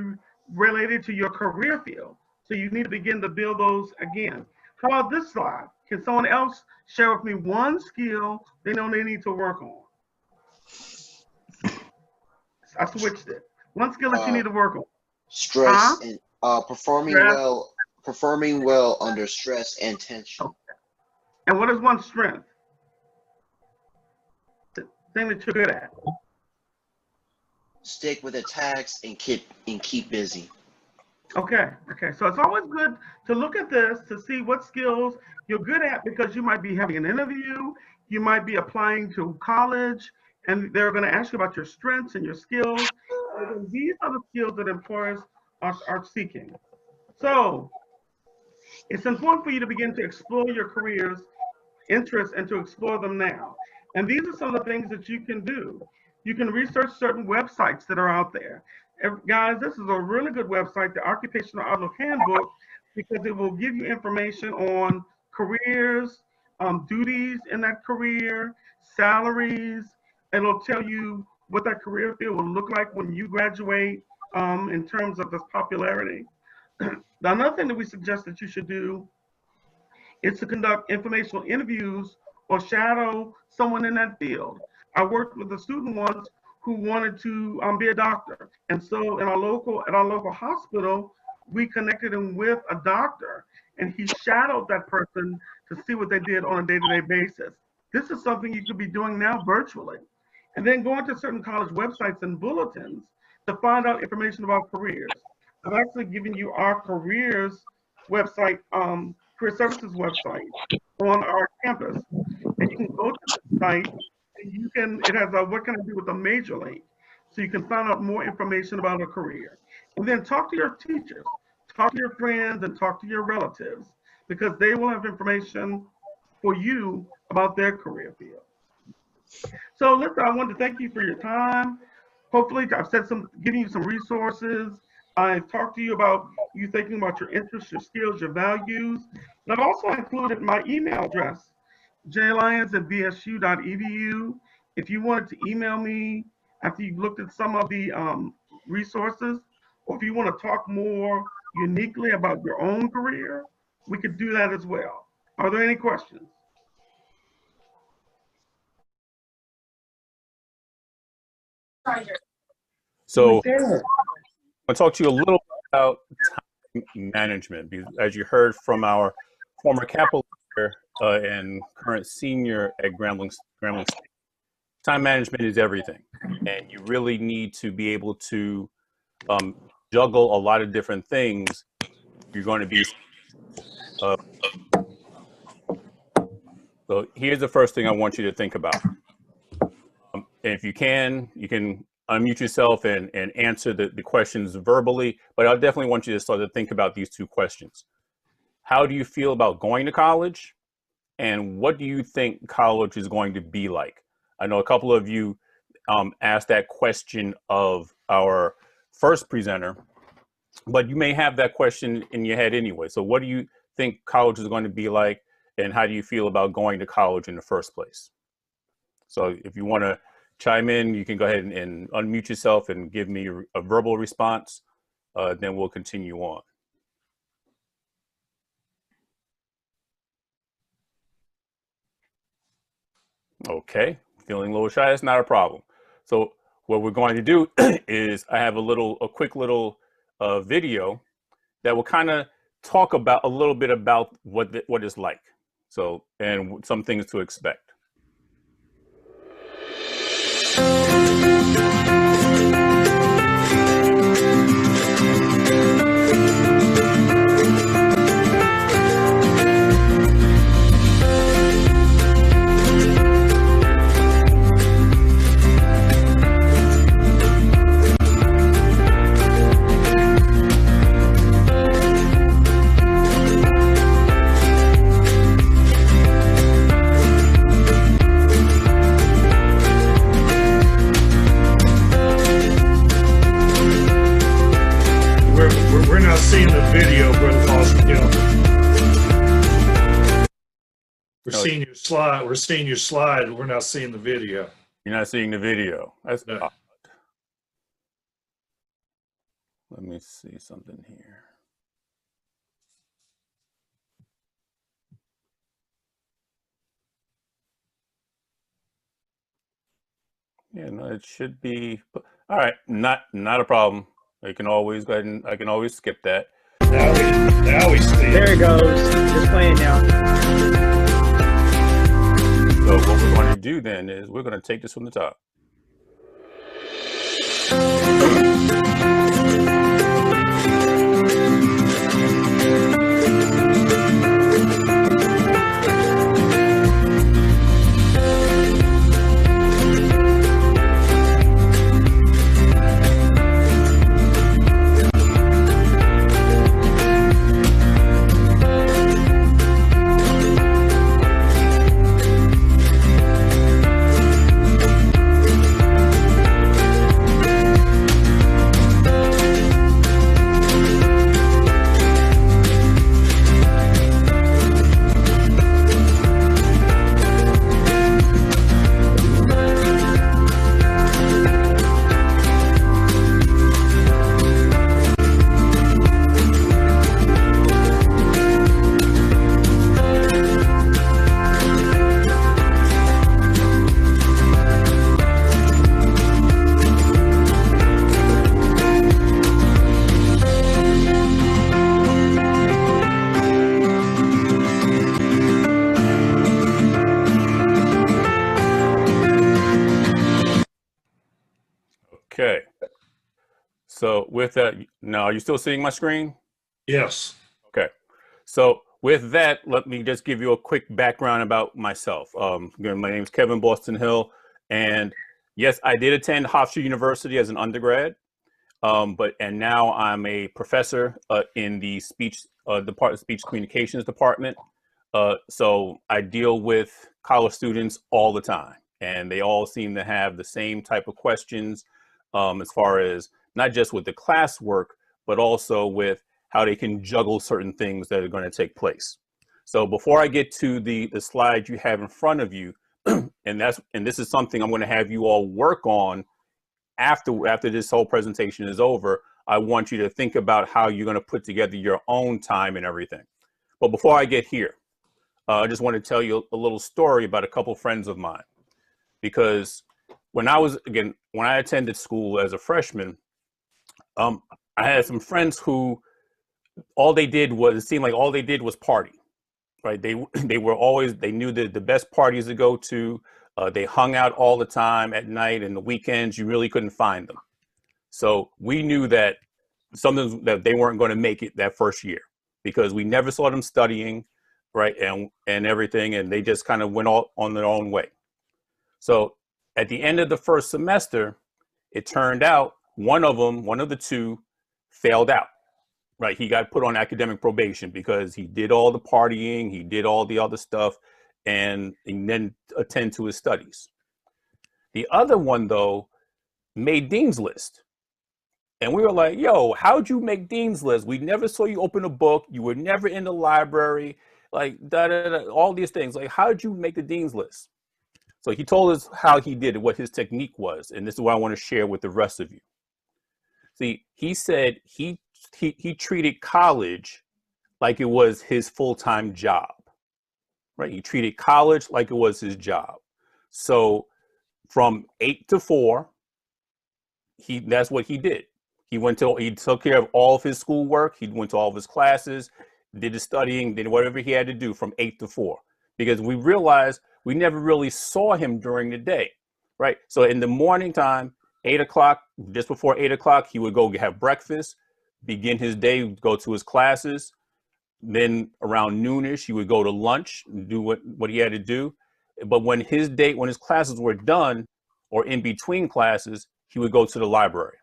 related to your career field. So you need to begin to build those again. How about this slide? Can someone else share with me one skill they know they need to work on? I switched it. One skill that you need to work on.
Stress and performing
Stress.
well under stress and tension.
Okay. And what is one strength? The thing that you're good at.
Stick with the tasks and keep busy.
Okay. So it's always good to look at this to see what skills you're good at, because you might be having an interview, you might be applying to college, and they're going to ask you about your strengths and your skills. And these are the skills that employers are seeking. So it's important for you to begin to explore your career's interests and to explore them now. And these are some of the things that you can do. You can research certain websites that are out there. Guys, this is a really good website, the Occupational Outlook Handbook, because it will give you information on careers, duties in that career, salaries. It'll tell you what that career field will look like when you graduate in terms of this popularity. Now, another thing that we suggest that you should do is to conduct informational interviews or shadow someone in that field. I worked with a student once who wanted to be a doctor. And so at our local hospital, we connected him with a doctor, and he shadowed that person to see what they did on a day-to-day basis. This is something you could be doing now virtually. And then going to certain college websites and bulletins to find out information about careers. I've actually given you our careers website, career services website on our campus. And you can go to the site, and it has a what can I do with a major link. So you can find out more information about a career. And then talk to your teachers, talk to your friends, and talk to your relatives, because they will have information for you about their career field. So listen, I want to thank you for your time. Hopefully I've giving you some resources. I've talked to you about you thinking about your interests, your skills, your values. And I've also included my email address, jlyons@bsu.edu. If you wanted to email me after you've looked at some of the resources, or if you want to talk more uniquely about your own career, we could do that as well. Are there any questions?
So I'll talk to you a little bit about time management, because as you heard from our former Kappa leader and current senior at Grambling State, time management is everything. And you really need to be able to juggle a lot of different things. You're going to be so here's the first thing I want you to think about. And if you can unmute yourself and answer the questions verbally, but I definitely want you to start to think about these two questions. How do you feel about going to college? And what do you think college is going to be like? I know a couple of you asked that question of our first presenter, but you may have that question in your head anyway. So what do you think college is going to be like? And how do you feel about going to college in the first place? So if you want to chime in, you can go ahead and unmute yourself and give me a verbal response. Then we'll continue on. Okay, feeling a little shy, that's not a problem. So what we're going to do is I have a quick little video that will kind of talk about a little bit about what it's like. So, and some things to expect.
seeing your slide. We're seeing your slide. We're not seeing the video.
You're not seeing the video. That's
No.
odd. Let me see something here. Yeah, no, it should be. All right, not a problem. I can always go ahead and I can always skip that.
Now we see it.
There it goes. It's playing now.
So what we're going to do then is we're going to take this from the top. Okay. So with that, now are you still seeing my screen?
Yes.
Okay. So with that, let me just give you a quick background about myself. Again, my name is Kevin Boston Hill, and yes, I did attend Hofstra University as an undergrad, and now I'm a professor in the speech communications department. So I deal with college students all the time, and they all seem to have the same type of questions, as far as not just with the classwork, but also with how they can juggle certain things that are going to take place. So before I get to the slide you have in front of you, and this is something I'm going to have you all work on after this whole presentation is over. I want you to think about how you're going to put together your own time and everything. But before I get here, I just want to tell you a little story about a couple friends of mine, because when I attended school as a freshman, I had some friends who it seemed like all they did was party, right? They knew the best parties to go to. They hung out all the time at night, and the weekends you really couldn't find them. So we knew that something that they weren't going to make it that first year, because we never saw them studying, right, and everything, and they just kind of went all on their own way. So at the end of the first semester, it turned out one of the two failed out, right? He got put on academic probation because he did all the partying, he did all the other stuff, and then attend to his studies. The other one, though, made Dean's List. And we were like, yo, how'd you make Dean's List? We never saw you open a book. You were never in the library, like all these things. Like, how'd you make the Dean's List? So he told us how he did it, what his technique was. And this is what I want to share with the rest of you. See, he said he treated college like it was his full-time job, right? He treated college like it was his job. So from 8 to 4, that's what he did. He took care of all of his schoolwork. He went to all of his classes, did his studying, did whatever he had to do from 8 to 4, because we realized we never really saw him during the day, right? So in the morning time, 8 o'clock, just before 8 o'clock, he would go have breakfast, begin his day, go to his classes. Then around noonish, he would go to lunch, do what he had to do. But when his classes were done, or in between classes, he would go to the library.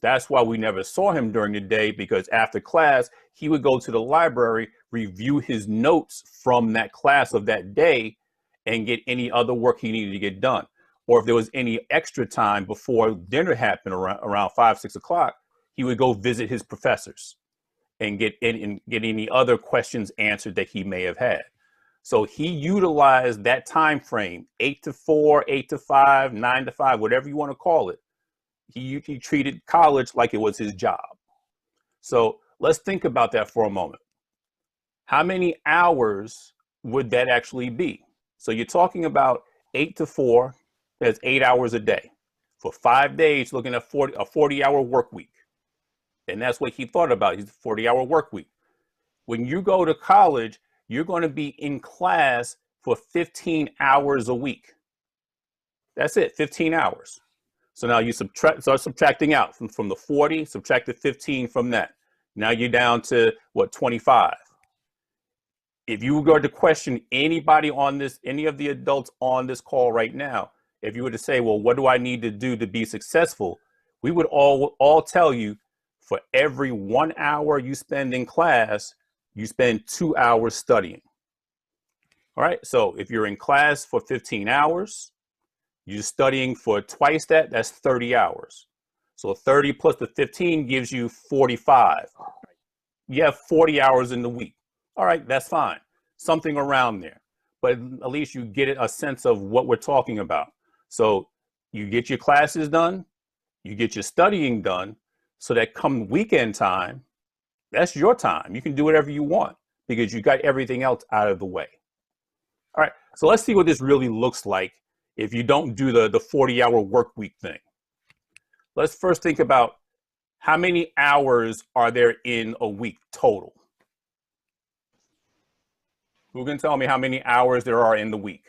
That's why we never saw him during the day, because after class, he would go to the library, review his notes from that class of that day, and get any other work he needed to get done. Or if there was any extra time before dinner happened around 5, 6 o'clock, he would go visit his professors and get any other questions answered that he may have had. So he utilized that time frame, 8 to 4, 8 to 5, 9 to 5, whatever you want to call it. He treated college like it was his job. So let's think about that for a moment. How many hours would that actually be? So you're talking about 8 to 4, that's 8 hours a day. For 5 days, looking at a 40-hour work week. And that's what he thought about, his 40-hour work week. When you go to college, you're going to be in class for 15 hours a week. That's it, 15 hours. So now you start subtracting out from the 40, subtract the 15 from that. Now you're down to what, 25. If you were to question anybody on this, any of the adults on this call right now, if you were to say, well, what do I need to do to be successful? We would all tell you, for every 1 hour you spend in class, you spend 2 hours studying. All right, so if you're in class for 15 hours, you're studying for twice that, that's 30 hours. So 30 plus the 15 gives you 45. You have 40 hours in the week. All right, that's fine. Something around there. But at least you get a sense of what we're talking about. So you get your classes done, you get your studying done, so that come weekend time, that's your time. You can do whatever you want because you got everything else out of the way. All right, so let's see what this really looks like if you don't do the 40-hour work week thing. Let's first think about how many hours are there in a week total? Who can tell me how many hours there are in the week?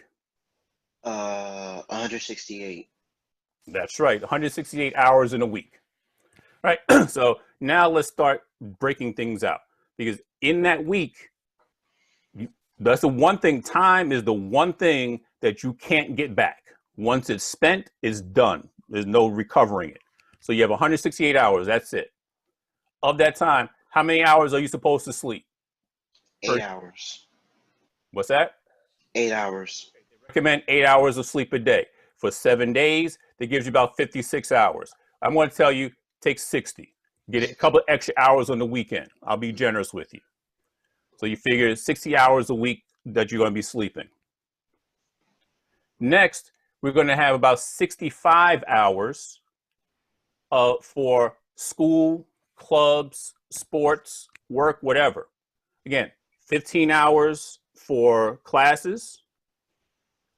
168.
That's right, 168 hours in a week. All right, so now let's start breaking things out, because in that week, that's the one thing, time is the one thing that you can't get back. Once it's spent, it's done. There's no recovering it. So you have 168 hours, that's it. Of that time, how many hours are you supposed to sleep?
8 hours.
What's that?
8 hours.
They recommend 8 hours of sleep a day. For 7 days, that gives you about 56 hours. I'm going to tell you, take 60. Get a couple extra hours on the weekend. I'll be generous with you. So you figure 60 hours a week that you're going to be sleeping. Next, we're going to have about 65 hours for school, clubs, sports, work, whatever. Again, 15 hours for classes,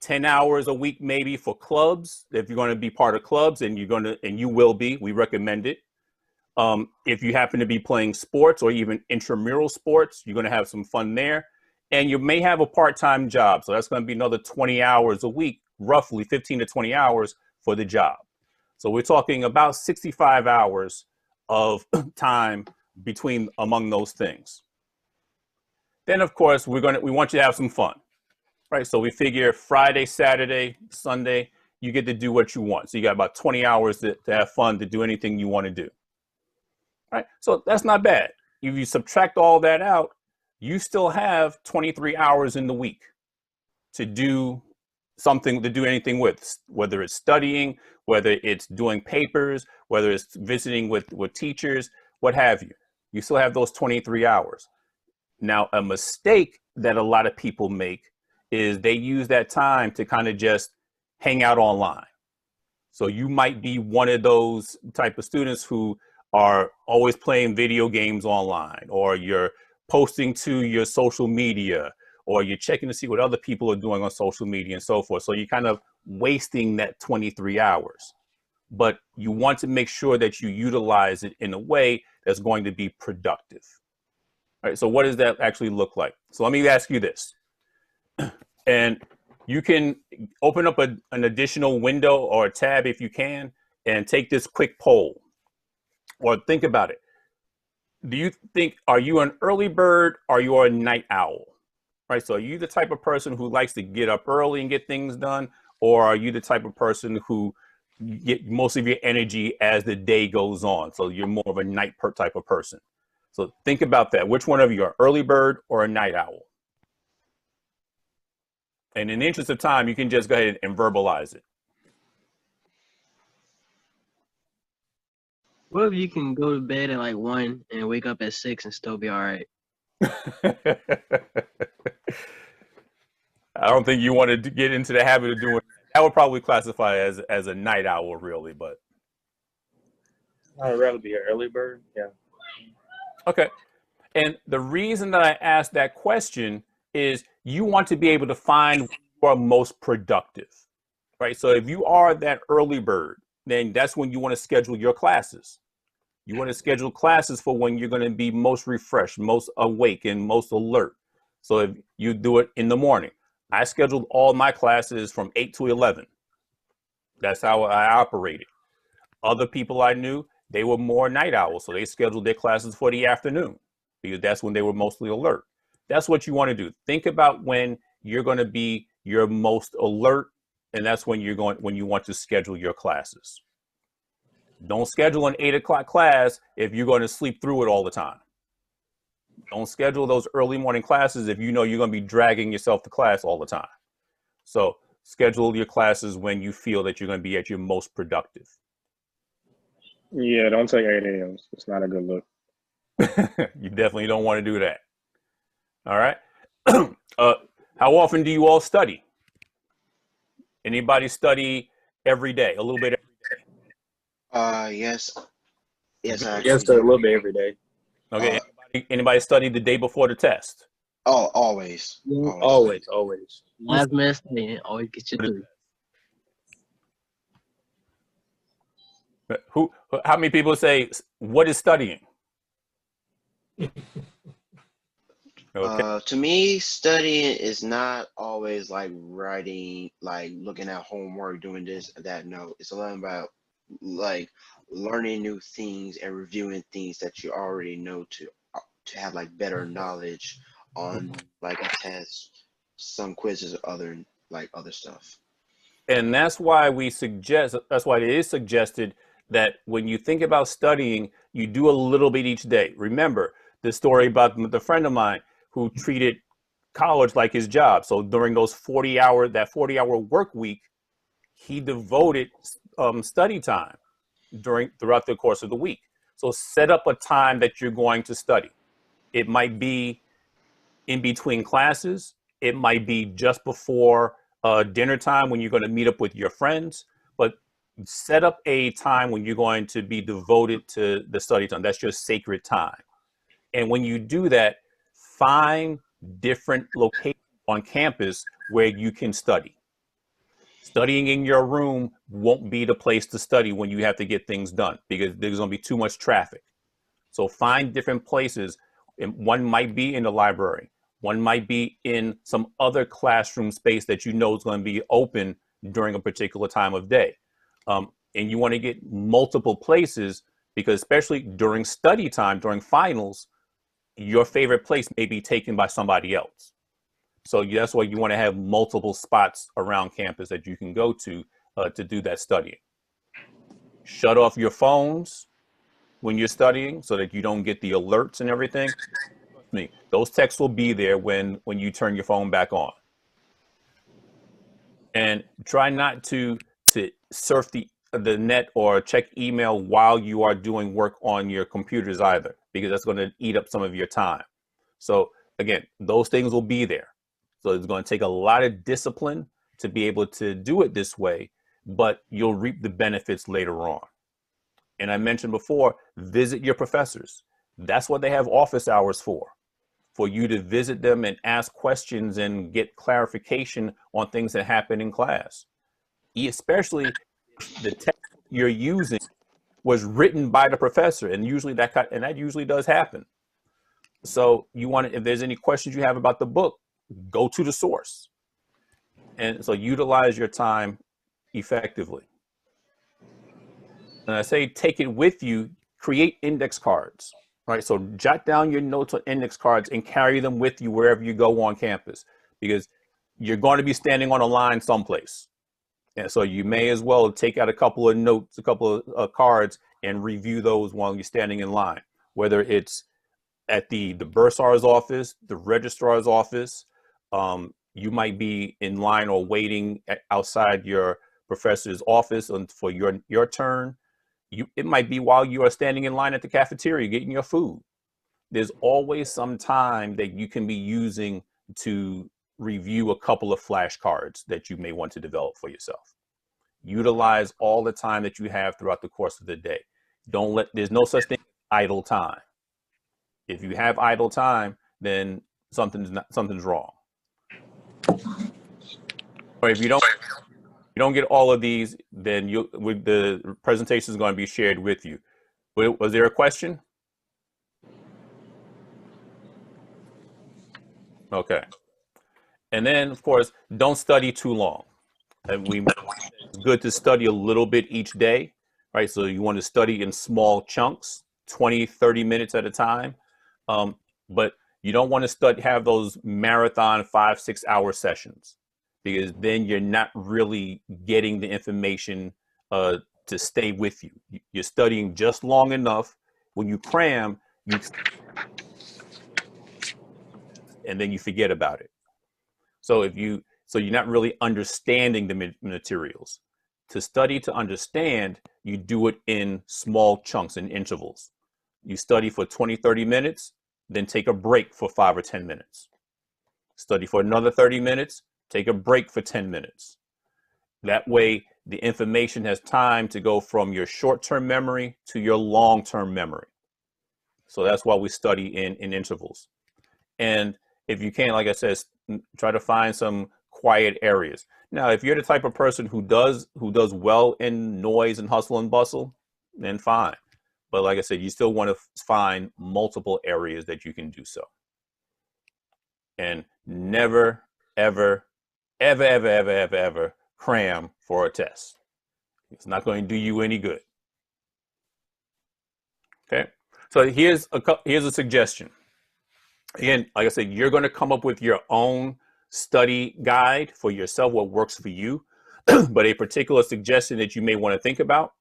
10 hours a week maybe for clubs. If you're going to be part of clubs, and you will be, we recommend it. If you happen to be playing sports or even intramural sports, you're going to have some fun there. And you may have a part-time job. So that's going to be another 20 hours a week, roughly 15 to 20 hours for the job. So we're talking about 65 hours of time among those things. Then, of course, we want you to have some fun, right? So we figure Friday, Saturday, Sunday, you get to do what you want. So you got about 20 hours to have fun, to do anything you want to do. Right? So that's not bad. If you subtract all that out, you still have 23 hours in the week to do something, to do anything with, whether it's studying, whether it's doing papers, whether it's visiting with teachers, what have you. You still have those 23 hours. Now, a mistake that a lot of people make is they use that time to kind of just hang out online. So you might be one of those type of students who are always playing video games online, or you're posting to your social media, or you're checking to see what other people are doing on social media and so forth. So you're kind of wasting that 23 hours. But you want to make sure that you utilize it in a way that's going to be productive. All right, so what does that actually look like? So let me ask you this. And you can open up an additional window or a tab if you can, and take this quick poll. Or think about it. Do you think, are you an early bird or you are a night owl? Right? So are you the type of person who likes to get up early and get things done? Or are you the type of person who get most of your energy as the day goes on? So you're more of a night type of person. So think about that. Which one of you are early bird or a night owl? And in the interest of time, you can just go ahead and verbalize it.
What if you can go to bed at like 1 and wake up at 6 and still be all right?
I don't think you want to get into the habit of doing that. Would probably classify as a night owl, really, but
I'd rather be an early bird. Yeah.
okay. And the reason that I asked that question is you want to be able to find who are most productive, right? So if you are that early bird, then that's when you want to schedule your classes. You want to schedule classes for when you're going to be most refreshed, most awake, and most alert. So if you do it in the morning, I scheduled all my classes from 8 to 11. That's how I operated. Other people I knew, they were more night owls, so they scheduled their classes for the afternoon because that's when they were mostly alert. That's what you want to do. Think about when you're going to be your most alert, and that's when you want to schedule your classes. Don't schedule an 8 o'clock class if you're going to sleep through it all the time. Don't schedule those early morning classes if you know you're going to be dragging yourself to class all the time. So schedule your classes when you feel that you're going to be at your most productive.
Yeah, don't take 8 a.m. It's not a good look.
You definitely don't want to do that. All right. How often do you all study? Anybody study every day? A little bit every day?
Yes. Yes, I
Yes,
actually
a
do.
little bit every day.
Okay. Anybody study the day before the test?
Oh, always.
Always.
Last man standing, always get your 3.
How many people say, what is studying? Okay.
To me, studying is not always like writing, like looking at homework, doing this, that. No, it's a lot about like learning new things and reviewing things that you already know to have like better knowledge on like a test, some quizzes, or other stuff.
And that's why that's why it is suggested that when you think about studying, you do a little bit each day. Remember the story about the friend of mine who treated college like his job. So during those 40-hour work week, he devoted study time throughout the course of the week. So set up a time that you're going to study. It might be in between classes. It might be just before dinner time when you're going to meet up with your friends. But set up a time when you're going to be devoted to the study time. That's your sacred time. And when you do that, find different locations on campus where you can study. Studying in your room won't be the place to study when you have to get things done because there's going to be too much traffic. So find different places. And one might be in the library. One might be in some other classroom space that you know is going to be open during a particular time of day. And you want to get multiple places because especially during study time, during finals, your favorite place may be taken by somebody else. So that's why you want to have multiple spots around campus that you can go to do that studying. Shut off your phones when you're studying so that you don't get the alerts and everything. Trust me, those texts will be there when you turn your phone back on. And try not to surf the net or check email while you are doing work on your computers either, because that's going to eat up some of your time. So again, those things will be there. So it's going to take a lot of discipline to be able to do it this way, but you'll reap the benefits later on. And I mentioned before, visit your professors. That's what they have office hours for you to visit them and ask questions and get clarification on things that happen in class. Especially the text you're using was written by the professor, and usually that usually does happen. So if there's any questions you have about the book, go to the source. And so utilize your time effectively. And I say take it with you, create index cards, right? So jot down your notes on index cards and carry them with you wherever you go on campus, because you're going to be standing on a line someplace. And so you may as well take out a couple of notes, a couple of cards, and review those while you're standing in line, whether it's at the bursar's office, the registrar's office. You might be in line or waiting outside your professor's office for your turn. It might be while you are standing in line at the cafeteria getting your food. There's always some time that you can be using to review a couple of flashcards that you may want to develop for yourself. Utilize all the time that you have throughout the course of the day. There's no such thing as idle time. If you have idle time, then something's wrong. Or if you don't get all of these, then the presentation is going to be shared with you. Was there a question? Okay. And then, of course, don't study too long. And it's good to study a little bit each day, right? So you want to study in small chunks, 20, 30 minutes at a time. But you don't want to have those marathon 5-6 hour sessions, because then you're not really getting the information to stay with you. You're studying just long enough. When you cram, and then you forget about it. So you're not really understanding the materials. To study to understand, you do it in small chunks and intervals. You study for 20, 30 minutes, then take a break for 5 or 10 minutes. Study for another 30 minutes, take a break for 10 minutes. That way, the information has time to go from your short-term memory to your long-term memory. So that's why we study in intervals. And if you can, like I said, try to find some quiet areas. Now, if you're the type of person who does well in noise and hustle and bustle, then fine. But like I said, you still want to find multiple areas that you can do so. And never, ever, ever, ever, ever, ever, ever cram for a test. It's not going to do you any good. Okay. So here's a suggestion. Again, like I said, you're going to come up with your own study guide for yourself, what works for you. But a particular suggestion that you may want to think about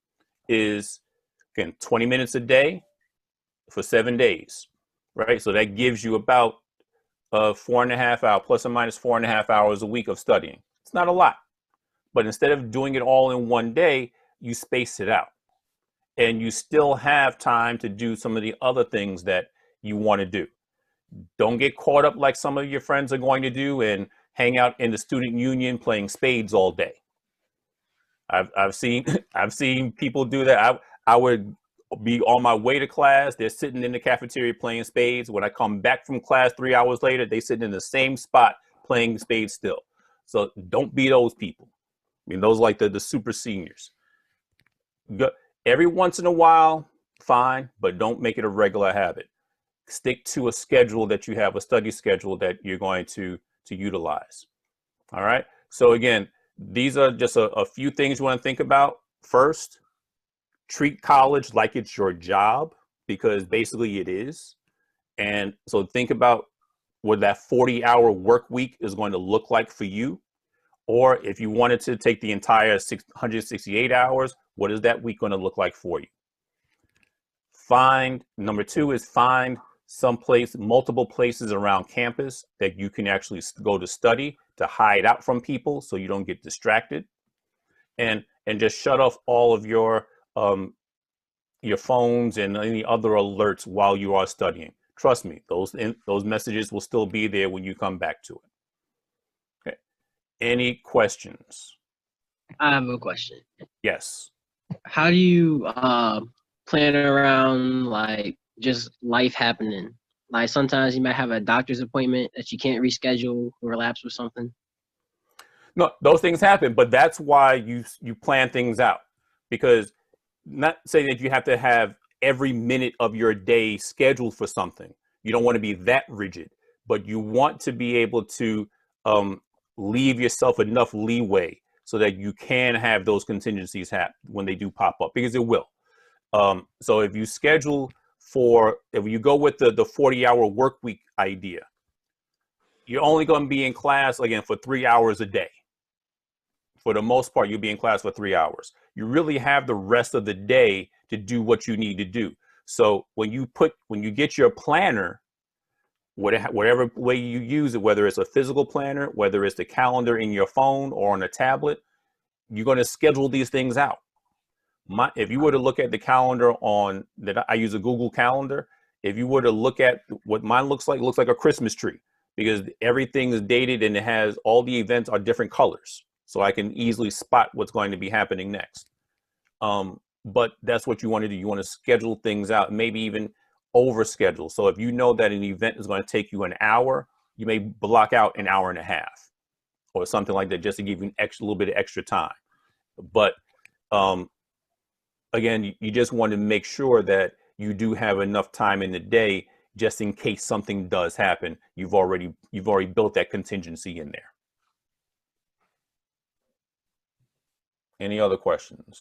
is, again, 20 minutes a day for 7 days, right? So that gives you about 4.5 hours, plus or minus 4.5 hours a week of studying. It's not a lot, but instead of doing it all in one day, you space it out. And you still have time to do some of the other things that you want to do. Don't get caught up like some of your friends are going to do and hang out in the student union playing spades all day. I've seen people do that. I would be on my way to class. They're sitting in the cafeteria playing spades. When I come back from class 3 hours later, they sit in the same spot playing spades still. So don't be those people. I mean, those like the super seniors. Every once in a while, fine, but don't make it a regular habit. Stick to a schedule that you have, a study schedule that you're going to utilize. All right. So again, these are just a few things you want to think about. First, treat college like it's your job, because basically it is. And so think about what that 40-hour work week is going to look like for you. Or if you wanted to take the entire 168 hours, what is that week going to look like for you? Number 2 is find multiple places around campus that you can actually go to study, to hide out from people so you don't get distracted, and just shut off all of your phones and any other alerts while you are studying. Trust me, those messages will still be there when you come back to it. Okay. Any questions?
I have a question.
Yes.
How do you plan around like just life happening? Like sometimes you might have a doctor's appointment that you can't reschedule or relapse with something.
No, those things happen, but that's why you plan things out, because not saying that you have to have every minute of your day scheduled for something. You don't want to be that rigid, but you want to be able to leave yourself enough leeway so that you can have those contingencies happen when they do pop up, because it will. So if you if you go with the 40-hour work week idea, you're only going to be in class again for 3 hours a day. For the most part, you'll be in class for 3 hours. You really have the rest of the day to do what you need to do. So when you get your planner, whatever way you use it, whether it's a physical planner, whether it's the calendar in your phone or on a tablet, you're going to schedule these things out. If you were to look at the calendar I use a Google Calendar. If you were to look at what mine looks like a Christmas tree. because everything is dated and it has all the events are different colors. So I can easily spot what's going to be happening next. But that's what you want to do. You want to schedule things out, maybe even overschedule. So if you know that an event is going to take you an hour, you may block out an hour and a half or something like that, just to give you a little bit of extra time. But again, you just want to make sure that you do have enough time in the day just in case something does happen. You've already built that contingency in there. Any other questions?